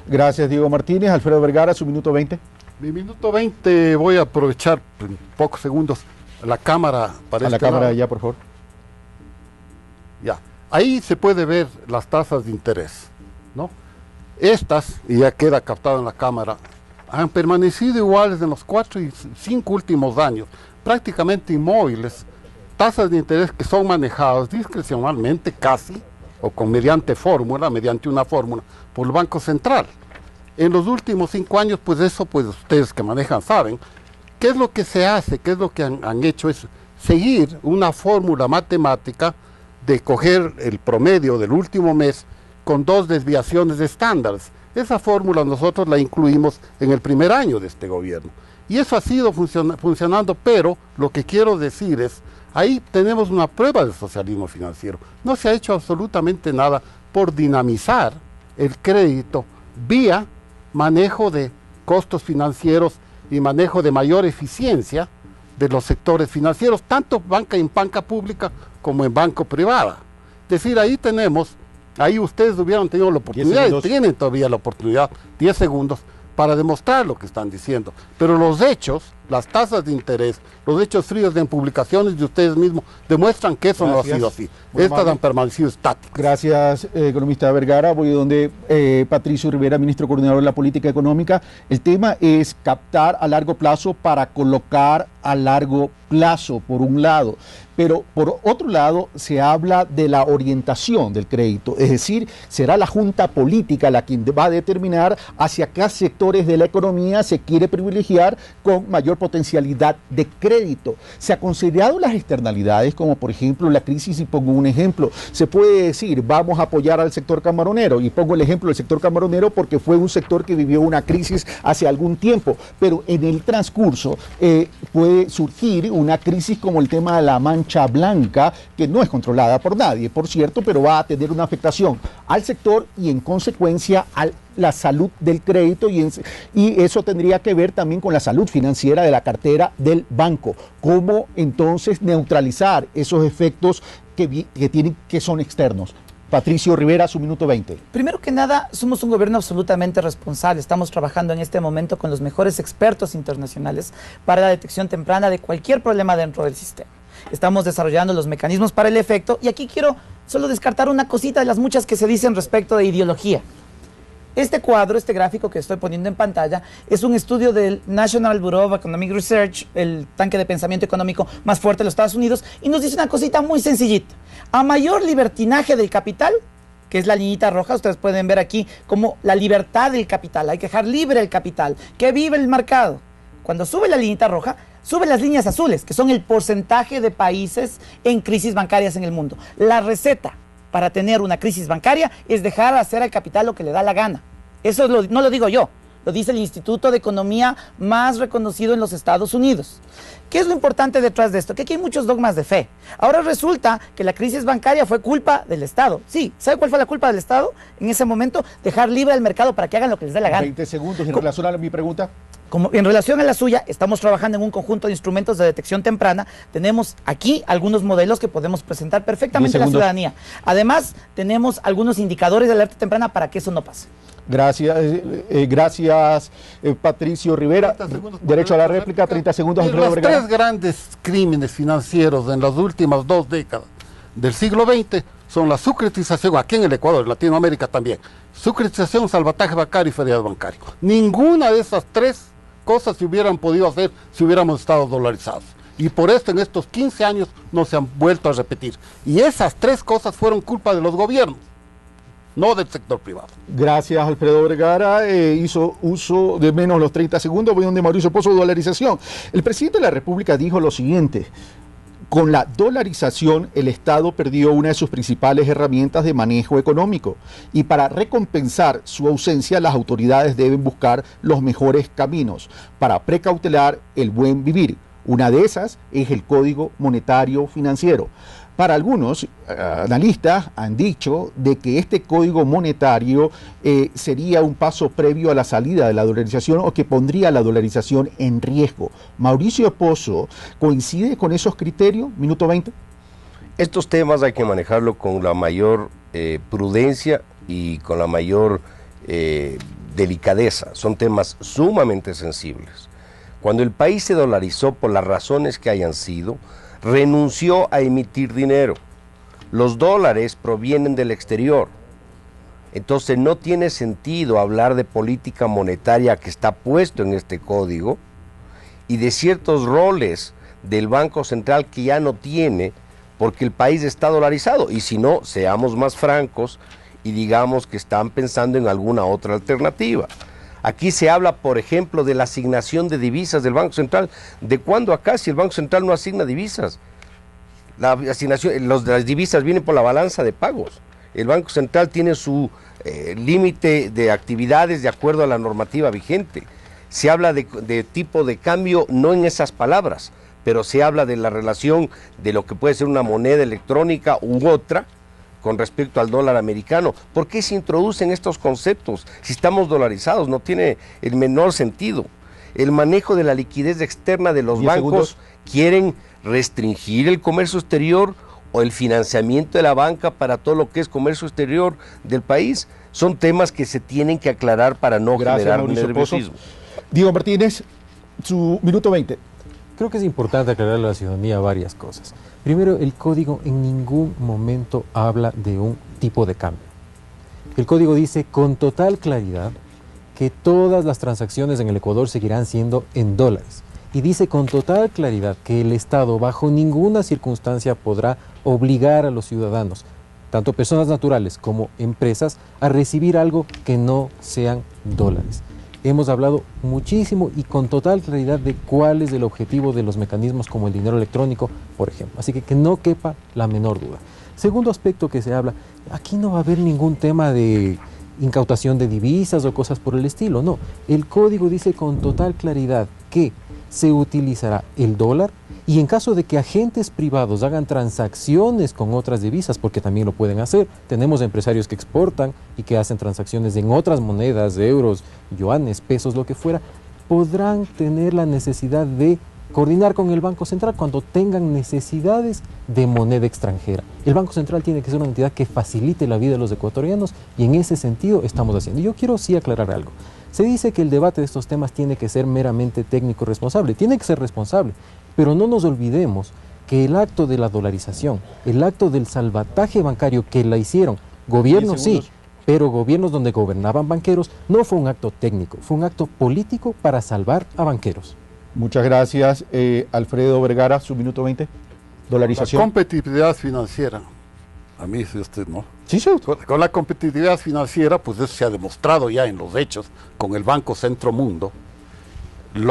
Gracias, Diego Martínez. Alfredo Vergara, su minuto 20. Mi minuto 20 voy a aprovechar en pocos segundos la cámara para A la cámara ya, por favor. Ya. Ahí se puede ver las tasas de interés, ¿no? Estas, y ya queda captado en la cámara, han permanecido iguales en los 4 y 5 últimos años, prácticamente inmóviles, tasas de interés que son manejadas discrecionalmente casi, o mediante una fórmula, por el Banco Central. En los últimos 5 años, pues eso, pues ustedes que manejan saben, ¿qué es lo que se hace? ¿Qué es lo que han hecho? Es seguir una fórmula matemática de coger el promedio del último mes con 2 desviaciones de estándares. Esa fórmula nosotros la incluimos en el primer año de este gobierno. Y eso ha sido funcionando, pero lo que quiero decir es, ahí tenemos una prueba del socialismo financiero. No se ha hecho absolutamente nada por dinamizar el crédito vía manejo de costos financieros y manejo de mayor eficiencia de los sectores financieros, tanto en banca pública como en banco privada. Es decir, ahí ustedes hubieran tenido la oportunidad, y tienen todavía la oportunidad, 10 segundos, para demostrar lo que están diciendo. Pero los hechos, las tasas de interés, los hechos fríos de publicaciones de ustedes mismos, demuestran que eso no ha sido así. Estas han permanecido estáticas. Gracias, economista Vergara. Voy donde Patricio Rivera, ministro coordinador de la política económica. El tema es captar a largo plazo para colocar a largo plazo, por un lado. Pero por otro lado se habla de la orientación del crédito, es decir, será la junta política la quien va a determinar hacia qué sectores de la economía se quiere privilegiar con mayor potencialidad de crédito. Se ha considerado las externalidades, como por ejemplo la crisis, y pongo un ejemplo. Se puede decir, vamos a apoyar al sector camaronero, y pongo el ejemplo del sector camaronero porque fue un sector que vivió una crisis hace algún tiempo, pero en el transcurso puede surgir una crisis como el tema de la mancha blanca, que no es controlada por nadie, por cierto, pero va a tener una afectación al sector y en consecuencia a la salud del crédito, y eso tendría que ver también con la salud financiera de la cartera del banco. ¿Cómo entonces neutralizar esos efectos que son externos? Patricio Rivera, su minuto 20. Primero que nada, somos un gobierno absolutamente responsable. Estamos trabajando en este momento con los mejores expertos internacionales para la detección temprana de cualquier problema dentro del sistema. Estamos desarrollando los mecanismos para el efecto, y aquí quiero solo descartar una cosita de las muchas que se dicen respecto de ideología. Este cuadro, este gráfico que estoy poniendo en pantalla, es un estudio del National Bureau of Economic Research, el tanque de pensamiento económico más fuerte de los Estados Unidos, y nos dice una cosita muy sencillita. A mayor libertinaje del capital, que es la liñita roja, ustedes pueden ver aquí como la libertad del capital, hay que dejar libre el capital, que vive el mercado. Cuando sube la liñita roja, suben las líneas azules, que son el porcentaje de países en crisis bancarias en el mundo. La receta para tener una crisis bancaria es dejar hacer al capital lo que le da la gana. Eso no lo digo yo, lo dice el Instituto de Economía más reconocido en los Estados Unidos. ¿Qué es lo importante detrás de esto? Que aquí hay muchos dogmas de fe. Ahora resulta que la crisis bancaria fue culpa del Estado. Sí, ¿sabe cuál fue la culpa del Estado? En ese momento, dejar libre al mercado para que hagan lo que les dé la gana. 20 segundos en relación a mi pregunta. Como en relación a la suya, estamos trabajando en un conjunto de instrumentos de detección temprana. Tenemos aquí algunos modelos que podemos presentar perfectamente a la ciudadanía. Además, tenemos algunos indicadores de alerta temprana para que eso no pase. Gracias, Patricio Rivera. Derecho a la réplica, 30 segundos. Los 3 grandes crímenes financieros en las últimas 2 décadas del siglo XX son la sucretización, aquí en el Ecuador, en Latinoamérica también, sucretización, salvataje bancario y feriado bancario. Ninguna de esas 3 cosas se hubieran podido hacer si hubiéramos estado dolarizados. Y por esto en estos 15 años no se han vuelto a repetir. Y esas 3 cosas fueron culpa de los gobiernos, no del sector privado. Gracias, Alfredo Vergara. Hizo uso de menos los 30 segundos. Voy donde Mauricio Pozo, dolarización. El presidente de la República dijo lo siguiente: con la dolarización, el Estado perdió una de sus principales herramientas de manejo económico, y para recompensar su ausencia, las autoridades deben buscar los mejores caminos para precautelar el buen vivir. Una de esas es el Código Monetario Financiero. Para algunos analistas han dicho de que este código monetario sería un paso previo a la salida de la dolarización o que pondría la dolarización en riesgo. Mauricio Pozo, ¿coincide con esos criterios? Minuto 20. Estos temas hay que manejarlo con la mayor prudencia y con la mayor delicadeza. Son temas sumamente sensibles. Cuando el país se dolarizó por las razones que hayan sido, renunció a emitir dinero. Los dólares provienen del exterior. Entonces no tiene sentido hablar de política monetaria que está puesto en este código y de ciertos roles del Banco Central que ya no tiene porque el país está dolarizado. Y si no, seamos más francos y digamos que están pensando en alguna otra alternativa. Aquí se habla, por ejemplo, de la asignación de divisas del Banco Central. ¿De cuándo acá si el Banco Central no asigna divisas? Las divisas vienen por la balanza de pagos. El Banco Central tiene su límite de actividades de acuerdo a la normativa vigente. Se habla de tipo de cambio, no en esas palabras, pero se habla de la relación de lo que puede ser una moneda electrónica u otra, con respecto al dólar americano. ¿Por qué se introducen estos conceptos? Si estamos dolarizados, no tiene el menor sentido. El manejo de la liquidez externa de los bancos, quieren restringir el comercio exterior o el financiamiento de la banca para todo lo que es comercio exterior del país. Son temas que se tienen que aclarar para no generar nerviosismo. Diego Martínez, su minuto 20. Creo que es importante aclarar a la ciudadanía varias cosas. Primero, el código en ningún momento habla de un tipo de cambio. El código dice con total claridad que todas las transacciones en el Ecuador seguirán siendo en dólares. Y dice con total claridad que el Estado bajo ninguna circunstancia podrá obligar a los ciudadanos, tanto personas naturales como empresas, a recibir algo que no sean dólares. Hemos hablado muchísimo y con total claridad de cuál es el objetivo de los mecanismos como el dinero electrónico, por ejemplo. Así que no quepa la menor duda. Segundo aspecto que se habla, aquí no va a haber ningún tema de incautación de divisas o cosas por el estilo, no. El código dice con total claridad que se utilizará el dólar y en caso de que agentes privados hagan transacciones con otras divisas, porque también lo pueden hacer, tenemos empresarios que exportan y que hacen transacciones en otras monedas, euros, yuanes, pesos, lo que fuera, podrán tener la necesidad de coordinar con el Banco Central cuando tengan necesidades de moneda extranjera. El Banco Central tiene que ser una entidad que facilite la vida de los ecuatorianos y en ese sentido estamos haciendo. Yo quiero sí aclarar algo. Se dice que el debate de estos temas tiene que ser meramente técnico responsable, tiene que ser responsable, pero no nos olvidemos que el acto de la dolarización, el acto del salvataje bancario que la hicieron, gobiernos sí, pero gobiernos donde gobernaban banqueros, no fue un acto técnico, fue un acto político para salvar a banqueros. Muchas gracias. Alfredo Vergara, su minuto 20. Dolarización. La competitividad financiera. A mí, si usted no. Sí, sí. Con la competitividad financiera, pues eso se ha demostrado ya en los hechos con el Banco Centro Mundo.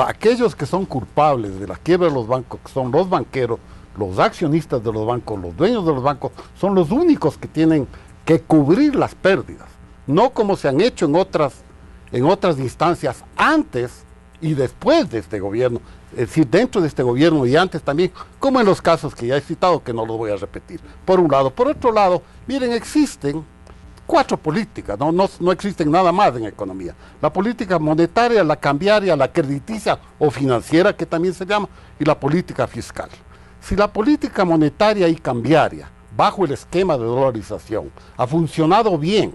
Aquellos que son culpables de la quiebra de los bancos, que son los banqueros, los accionistas de los bancos, los dueños de los bancos, son los únicos que tienen que cubrir las pérdidas. No como se han hecho en otras instancias antes y después de este gobierno. Es decir, dentro de este gobierno y antes también, como en los casos que ya he citado, que no los voy a repetir, por un lado. Por otro lado, miren, existen 4 políticas, no existen nada más en economía. La política monetaria, la cambiaria, la crediticia o financiera, que también se llama, y la política fiscal. Si la política monetaria y cambiaria, bajo el esquema de dolarización, ha funcionado bien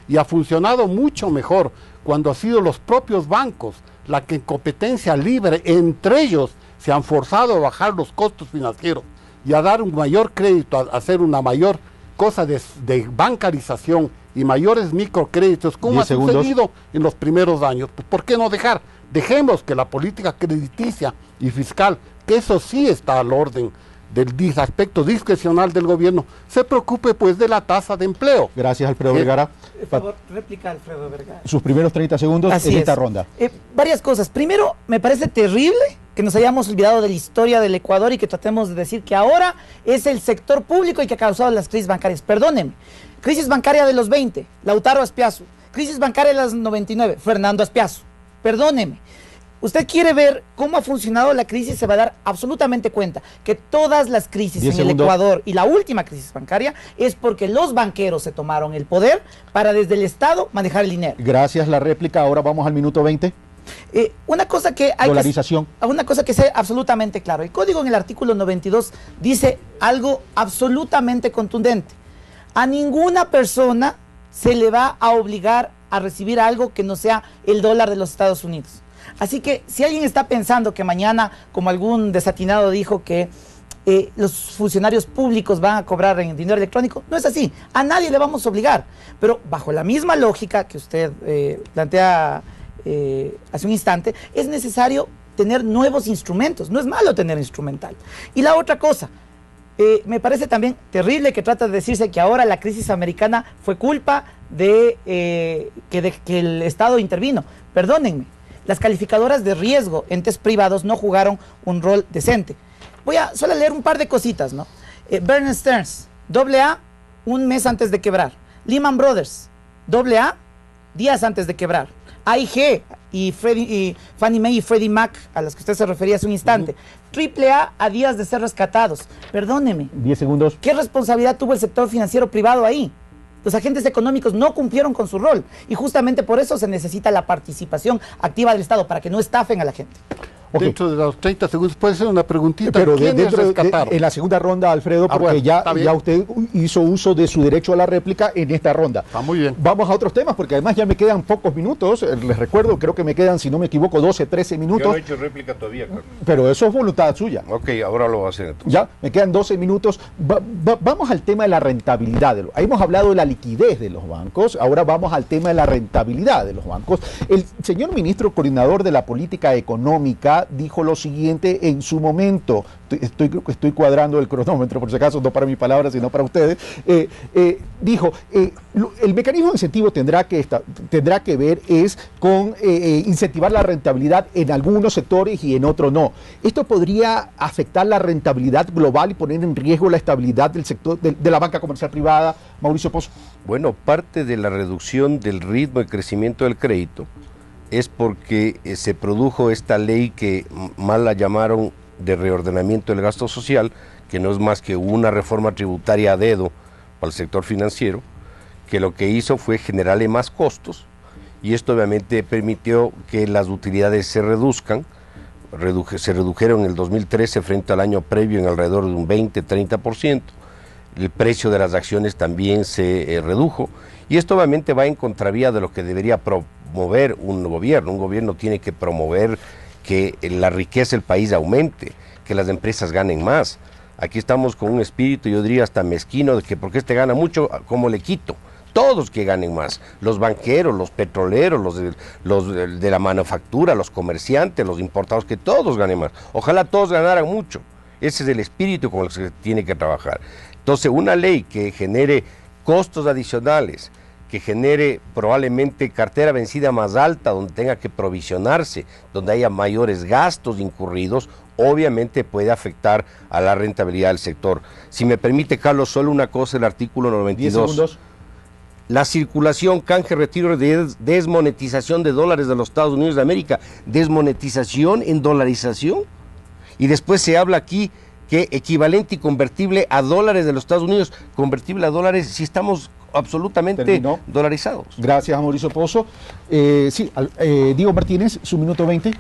y ha funcionado mucho mejor cuando han sido los propios bancos la que en competencia libre entre ellos se han forzado a bajar los costos financieros y a dar un mayor crédito, a hacer una mayor cosa de bancarización y mayores microcréditos, como ha sucedido en los primeros años. Pues, ¿por qué no dejar? Dejemos que la política crediticia y fiscal, que eso sí está al orden del aspecto discrecional del gobierno, se preocupe pues de la tasa de empleo. Gracias, Alfredo Vergara. Por favor, réplica Alfredo Vergara. Sus primeros 30 segundos en esta ronda. Varias cosas. Primero, me parece terrible que nos hayamos olvidado de la historia del Ecuador y que tratemos de decir que ahora es el sector público el que ha causado las crisis bancarias. Perdónenme. Crisis bancaria de los 20, Lautaro Aspiazu. Crisis bancaria de los 99, Fernando Aspiazu. Perdónenme. usted quiere ver cómo ha funcionado la crisis, se va a dar absolutamente cuenta que todas las crisis en el Ecuador y la última crisis bancaria es porque los banqueros se tomaron el poder para desde el Estado manejar el dinero. Gracias, la réplica. Ahora vamos al minuto 20. Una cosa que hay dolarización. Una cosa que sea absolutamente claro. El código en el artículo 92 dice algo absolutamente contundente. A ninguna persona se le va a obligar a recibir algo que no sea el dólar de los Estados Unidos. Así que si alguien está pensando que mañana, como algún desatinado dijo que los funcionarios públicos van a cobrar en dinero electrónico, no es así. A nadie le vamos a obligar. Pero bajo la misma lógica que usted plantea hace un instante, es necesario tener nuevos instrumentos. No es malo tener instrumental. Y la otra cosa, me parece también terrible que trata de decirse que ahora la crisis americana fue culpa de que el Estado intervino. Perdónenme, las calificadoras de riesgo, entes privados, no jugaron un rol decente. Voy a solo leer un par de cositas, ¿no? Bear Stearns, AA, un mes antes de quebrar. Lehman Brothers, AA, días antes de quebrar. AIG y Fannie Mae y Freddie Mac, a las que usted se refería hace un instante. AAA a días de ser rescatados. Perdóneme. 10 segundos. ¿Qué responsabilidad tuvo el sector financiero privado ahí? Los agentes económicos no cumplieron con su rol y justamente por eso se necesita la participación activa del Estado para que no estafen a la gente. Okay. Dentro de los 30 segundos puede ser una preguntita. Pero ¿Quiénes rescataron? En la segunda ronda, Alfredo, porque bueno, ya usted hizo uso de su derecho a la réplica en esta ronda. Está muy bien. Vamos a otros temas, porque además ya me quedan pocos minutos. Les recuerdo, creo que me quedan, si no me equivoco, 12, 13 minutos. Yo no he hecho réplica todavía, Carlos. Pero eso es voluntad suya. Ok, ahora lo voy a hacer entonces. Ya, me quedan 12 minutos. Vamos al tema de la rentabilidad. Ahí hemos hablado de la liquidez de los bancos, ahora vamos al tema de la rentabilidad de los bancos. El señor ministro coordinador de la política económica dijo lo siguiente en su momento. Estoy cuadrando el cronómetro, por si acaso, no para mis palabras, sino para ustedes. Dijo, el mecanismo de incentivo tendrá que ver es con incentivar la rentabilidad en algunos sectores y en otros no. Esto podría afectar la rentabilidad global y poner en riesgo la estabilidad del sector de la banca comercial privada. Mauricio Pozo. Bueno, parte de la reducción del ritmo de crecimiento del crédito es porque se produjo esta ley que mal la llamaron de reordenamiento del gasto social, que no es más que una reforma tributaria a dedo para el sector financiero, que lo que hizo fue generarle más costos, y esto obviamente permitió que las utilidades se reduzcan. Se redujeron en el 2013 frente al año previo en alrededor de un 20-30%, el precio de las acciones también se redujo, y esto obviamente va en contravía de lo que debería promover un gobierno. Un gobierno tiene que promover que la riqueza del país aumente, que las empresas ganen más. Aquí estamos con un espíritu, yo diría hasta mezquino, de que porque este gana mucho, ¿cómo le quito? Todos que ganen más, los banqueros, los petroleros, los de la manufactura, los comerciantes, los importados, que todos ganen más. Ojalá todos ganaran mucho. Ese es el espíritu con el que se tiene que trabajar. Entonces, una ley que genere costos adicionales, que genere probablemente cartera vencida más alta, donde tenga que provisionarse, donde haya mayores gastos incurridos, obviamente puede afectar a la rentabilidad del sector. Si me permite, Carlos, solo una cosa, el artículo 92. 10 segundos. La circulación, canje, retiro, desmonetización de dólares de los Estados Unidos de América, desmonetización en dolarización, y después se habla aquí que equivalente y convertible a dólares de los Estados Unidos, convertible a dólares si estamos absolutamente dolarizados. Gracias a Mauricio Pozo. Diego Martínez, su minuto 20.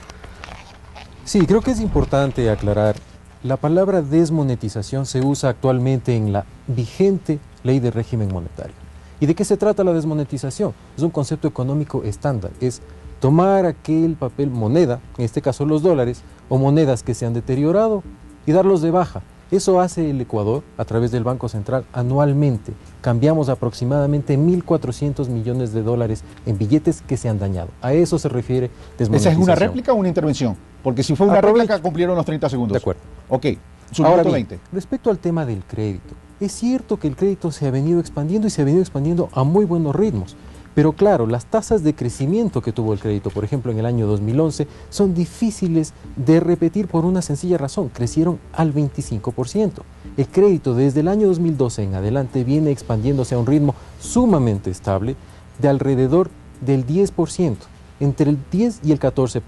Sí, creo que es importante aclarar. La palabra desmonetización se usa actualmente en la vigente ley de régimen monetario. ¿Y de qué se trata la desmonetización? Es un concepto económico estándar. Es tomar aquel papel moneda, en este caso los dólares, o monedas que se han deteriorado y darlos de baja. Eso hace el Ecuador a través del Banco Central anualmente. Cambiamos aproximadamente 1.400 millones de dólares en billetes que se han dañado. A eso se refiere desmonetización. ¿Esa es una réplica o una intervención? Porque si fue una réplica cumplieron los 30 segundos. De acuerdo. Ok, su Ahora minuto bien, 20. respecto al tema del crédito, es cierto que el crédito se ha venido expandiendo y se ha venido expandiendo a muy buenos ritmos. Pero claro, las tasas de crecimiento que tuvo el crédito, por ejemplo, en el año 2011, son difíciles de repetir por una sencilla razón. Crecieron al 25%. El crédito desde el año 2012 en adelante viene expandiéndose a un ritmo sumamente estable de alrededor del 10%, entre el 10 y el 14%.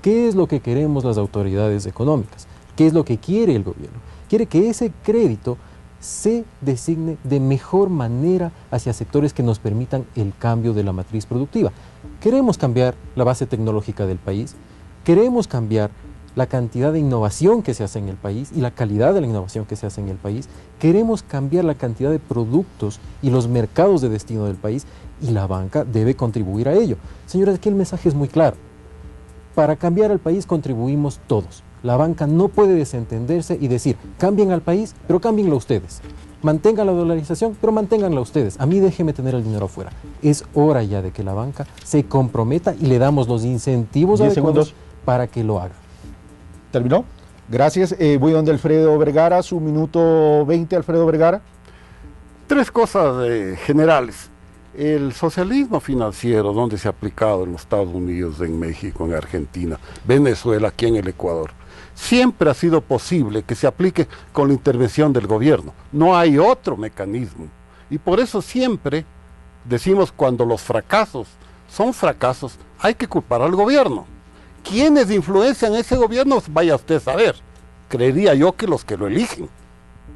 ¿Qué es lo que queremos las autoridades económicas? ¿Qué es lo que quiere el gobierno? Quiere que ese crédito se designe de mejor manera hacia sectores que nos permitan el cambio de la matriz productiva. Queremos cambiar la base tecnológica del país, queremos cambiar la cantidad de innovación que se hace en el país y la calidad de la innovación que se hace en el país, queremos cambiar la cantidad de productos y los mercados de destino del país, y la banca debe contribuir a ello. Señores, aquí el mensaje es muy claro. Para cambiar al país contribuimos todos. La banca no puede desentenderse y decir, cambien al país, pero cámbienlo ustedes. Mantengan la dolarización, pero manténganla ustedes. A mí déjeme tener el dinero afuera. Es hora ya de que la banca se comprometa y le damos los incentivos adecuados para que lo haga. ¿Terminó? Gracias. Voy donde Alfredo Vergara, su minuto 20, Alfredo Vergara. Tres cosas generales. El socialismo financiero, donde se ha aplicado en los Estados Unidos, en México, en Argentina, Venezuela, aquí en el Ecuador, siempre ha sido posible que se aplique con la intervención del gobierno. No hay otro mecanismo. Y por eso siempre decimos, cuando los fracasos son fracasos, hay que culpar al gobierno. ¿Quiénes influencian ese gobierno? Vaya usted a saber. Creería yo que los que lo eligen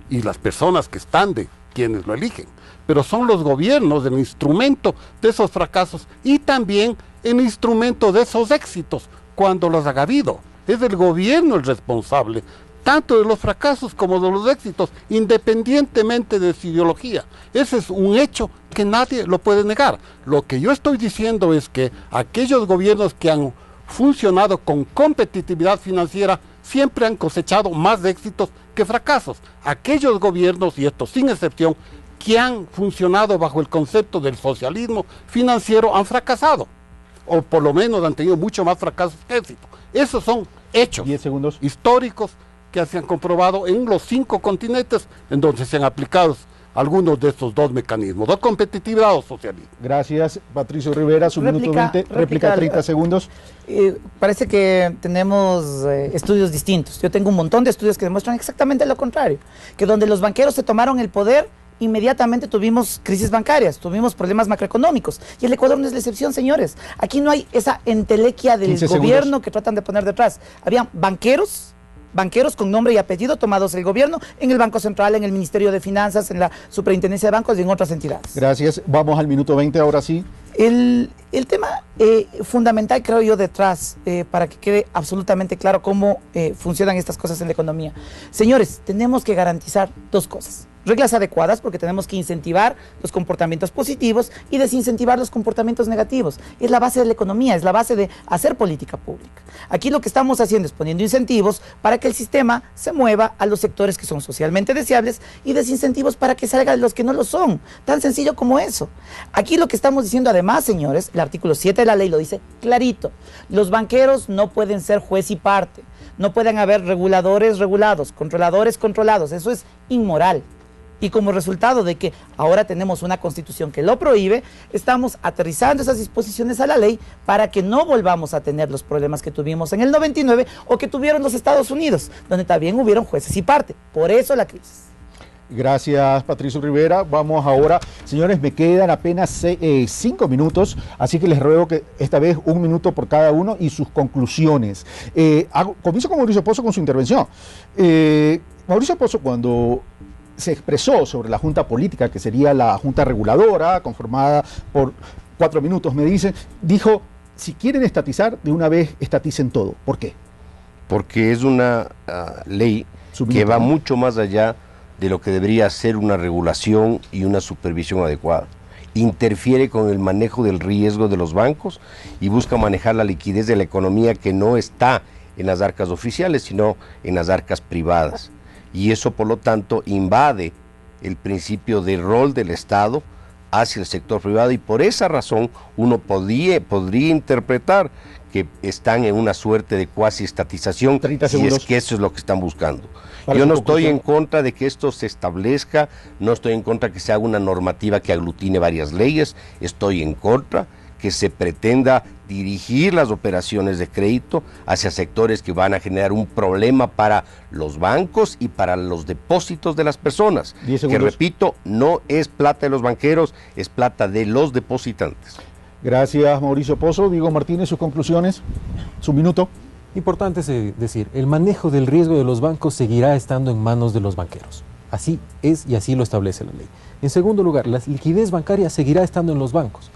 y las personas que están de quienes lo eligen. Pero son los gobiernos el instrumento de esos fracasos y también el instrumento de esos éxitos cuando los ha habido. Es el gobierno el responsable tanto de los fracasos como de los éxitos, independientemente de su ideología. Ese es un hecho que nadie lo puede negar. Lo que yo estoy diciendo es que aquellos gobiernos que han funcionado con competitividad financiera siempre han cosechado más éxitos que fracasos. Aquellos gobiernos, y esto sin excepción, que han funcionado bajo el concepto del socialismo financiero han fracasado, o por lo menos han tenido mucho más fracasos que éxito. Esos son hechos históricos que se han comprobado en los 5 continentes en donde se han aplicado algunos de estos dos mecanismos, o competitividad o socialismo. Gracias, Patricio Rivera, su minuto 20, réplica 30 segundos. Parece que tenemos estudios distintos. Yo tengo un montón de estudios que demuestran exactamente lo contrario, que donde los banqueros se tomaron el poder, inmediatamente tuvimos crisis bancarias, tuvimos problemas macroeconómicos. Y el Ecuador no es la excepción, señores. Aquí no hay esa entelequia del gobierno que tratan de poner detrás. Habían banqueros con nombre y apellido tomados el gobierno en el Banco Central, en el Ministerio de Finanzas, en la Superintendencia de Bancos y en otras entidades. Gracias. Vamos al minuto 20 ahora sí. El tema fundamental, creo yo, detrás, para que quede absolutamente claro cómo funcionan estas cosas en la economía. Señores, tenemos que garantizar dos cosas. Reglas adecuadas, porque tenemos que incentivar los comportamientos positivos y desincentivar los comportamientos negativos. Es la base de la economía, es la base de hacer política pública. Aquí lo que estamos haciendo es poniendo incentivos para que el sistema se mueva a los sectores que son socialmente deseables y desincentivos para que salgan los que no lo son. Tan sencillo como eso. Aquí lo que estamos diciendo además, señores, el artículo 7 de la ley lo dice clarito. Los banqueros no pueden ser juez y parte. No pueden haber reguladores regulados, controladores controlados. Eso es inmoral. Y como resultado de que ahora tenemos una constitución que lo prohíbe, estamos aterrizando esas disposiciones a la ley para que no volvamos a tener los problemas que tuvimos en el 99 o que tuvieron los Estados Unidos, donde también hubieron jueces y parte. Por eso la crisis. Gracias, Patricio Rivera. Vamos ahora, señores, me quedan apenas 5 minutos, así que les ruego que esta vez 1 minuto por cada uno y sus conclusiones. Comienzo con Mauricio Pozo con su intervención. Mauricio Pozo, cuando se expresó sobre la junta política, que sería la junta reguladora, conformada por 4 minutos, me dicen, dijo, si quieren estatizar, de una vez estaticen todo. ¿Por qué? Porque es una ley que va mucho más allá de lo que debería ser una regulación y una supervisión adecuada. Interfiere con el manejo del riesgo de los bancos y busca manejar la liquidez de la economía que no está en las arcas oficiales, sino en las arcas privadas. Y eso, por lo tanto, invade el principio de rol del Estado hacia el sector privado, y por esa razón uno podría interpretar que están en una suerte de cuasi estatización, si es que eso es lo que están buscando. Yo no estoy en contra de que esto se establezca, no estoy en contra que se haga una normativa que aglutine varias leyes, estoy en contra que se pretenda dirigir las operaciones de crédito hacia sectores que van a generar un problema para los bancos y para los depósitos de las personas, que repito, no es plata de los banqueros, es plata de los depositantes. Gracias, Mauricio Pozo. Diego Martínez, sus conclusiones, su minuto. Importante es decir, el manejo del riesgo de los bancos seguirá estando en manos de los banqueros. Así es y así lo establece la ley. En segundo lugar, la liquidez bancaria seguirá estando en los bancos.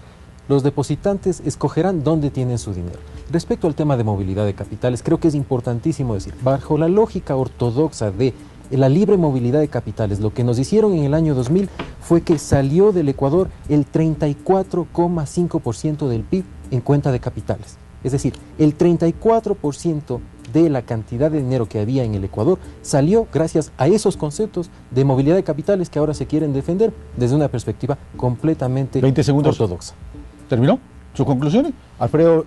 Los depositantes escogerán dónde tienen su dinero. Respecto al tema de movilidad de capitales, creo que es importantísimo decir, bajo la lógica ortodoxa de la libre movilidad de capitales, lo que nos hicieron en el año 2000 fue que salió del Ecuador el 34,5% del PIB en cuenta de capitales. Es decir, el 34% de la cantidad de dinero que había en el Ecuador salió gracias a esos conceptos de movilidad de capitales que ahora se quieren defender desde una perspectiva completamente 20 segundos. ortodoxa. ¿Terminó? ¿Sus conclusiones? Alfredo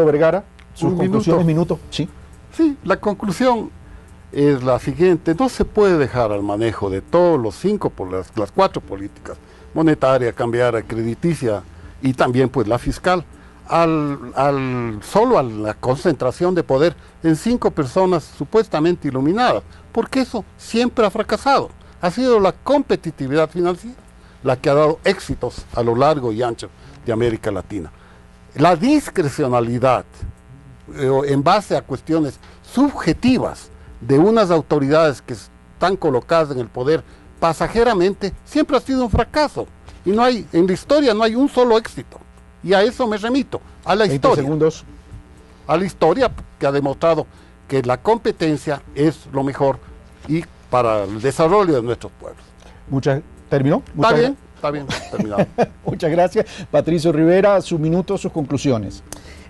Vergara, sus conclusiones, minuto. Sí. Sí, la conclusión es la siguiente: no se puede dejar al manejo de todos los cinco, las cuatro políticas, monetaria, cambiaria, crediticia y también pues la fiscal, solo a la concentración de poder en 5 personas supuestamente iluminadas, porque eso siempre ha fracasado. Ha sido la competitividad financiera la que ha dado éxitos a lo largo y ancho de América Latina. La discrecionalidad en base a cuestiones subjetivas de unas autoridades que están colocadas en el poder pasajeramente siempre ha sido un fracaso, y no hay, en la historia no hay un solo éxito, y a eso me remito, a la 20 historia. segundos. A la historia que ha demostrado que la competencia es lo mejor y para el desarrollo de nuestros pueblos. ¿Terminó? Está bien, terminado. Muchas gracias. Patricio Rivera, su minuto, sus conclusiones.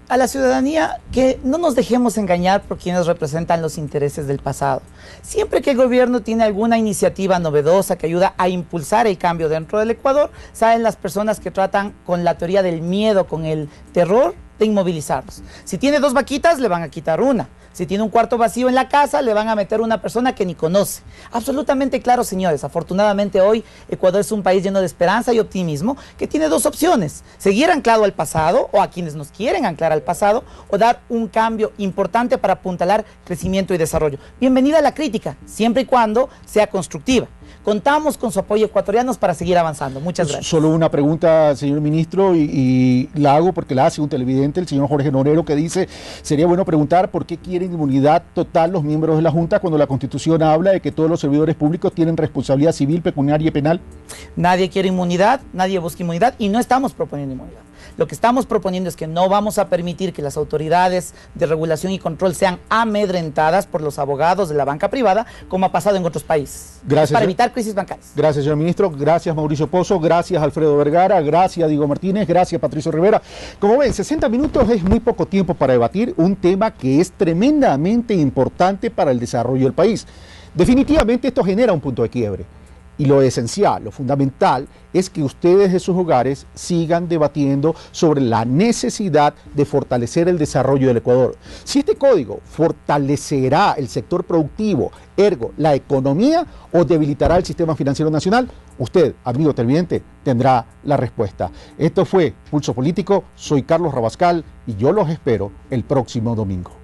A la ciudadanía, que no nos dejemos engañar por quienes representan los intereses del pasado. Siempre que el gobierno tiene alguna iniciativa novedosa que ayuda a impulsar el cambio dentro del Ecuador, saben las personas que tratan con la teoría del miedo, con el terror de inmovilizarlos. Si tiene 2 vaquitas, le van a quitar una. Si tiene un cuarto vacío en la casa, le van a meter una persona que ni conoce. Absolutamente claro, señores. Afortunadamente hoy Ecuador es un país lleno de esperanza y optimismo que tiene 2 opciones: seguir anclado al pasado, o a quienes nos quieren anclar al pasado, o dar un cambio importante para apuntalar crecimiento y desarrollo. Bienvenida a la crítica, siempre y cuando sea constructiva. Contamos con su apoyo, ecuatorianos, para seguir avanzando. Muchas gracias. Solo una pregunta, señor ministro, y la hago porque la hace un televidente, el señor Jorge Norero, que dice: sería bueno preguntar por qué quieren inmunidad total los miembros de la Junta cuando la Constitución habla de que todos los servidores públicos tienen responsabilidad civil, pecuniaria y penal. Nadie quiere inmunidad, nadie busca inmunidad, y no estamos proponiendo inmunidad. Lo que estamos proponiendo es que no vamos a permitir que las autoridades de regulación y control sean amedrentadas por los abogados de la banca privada, como ha pasado en otros países. Gracias, para evitar crisis bancarias. Gracias, señor ministro. Gracias, Mauricio Pozo. Gracias, Alfredo Vergara. Gracias, Diego Martínez. Gracias, Patricio Rivera. Como ven, 60 minutos es muy poco tiempo para debatir un tema que es tremendamente importante para el desarrollo del país. Definitivamente esto genera un punto de quiebre. Y lo esencial, lo fundamental, es que ustedes de sus hogares sigan debatiendo sobre la necesidad de fortalecer el desarrollo del Ecuador. Si este código fortalecerá el sector productivo, ergo, la economía, o debilitará el sistema financiero nacional, usted, amigo televidente, tendrá la respuesta. Esto fue Pulso Político, soy Carlos Rabascal y yo los espero el próximo domingo.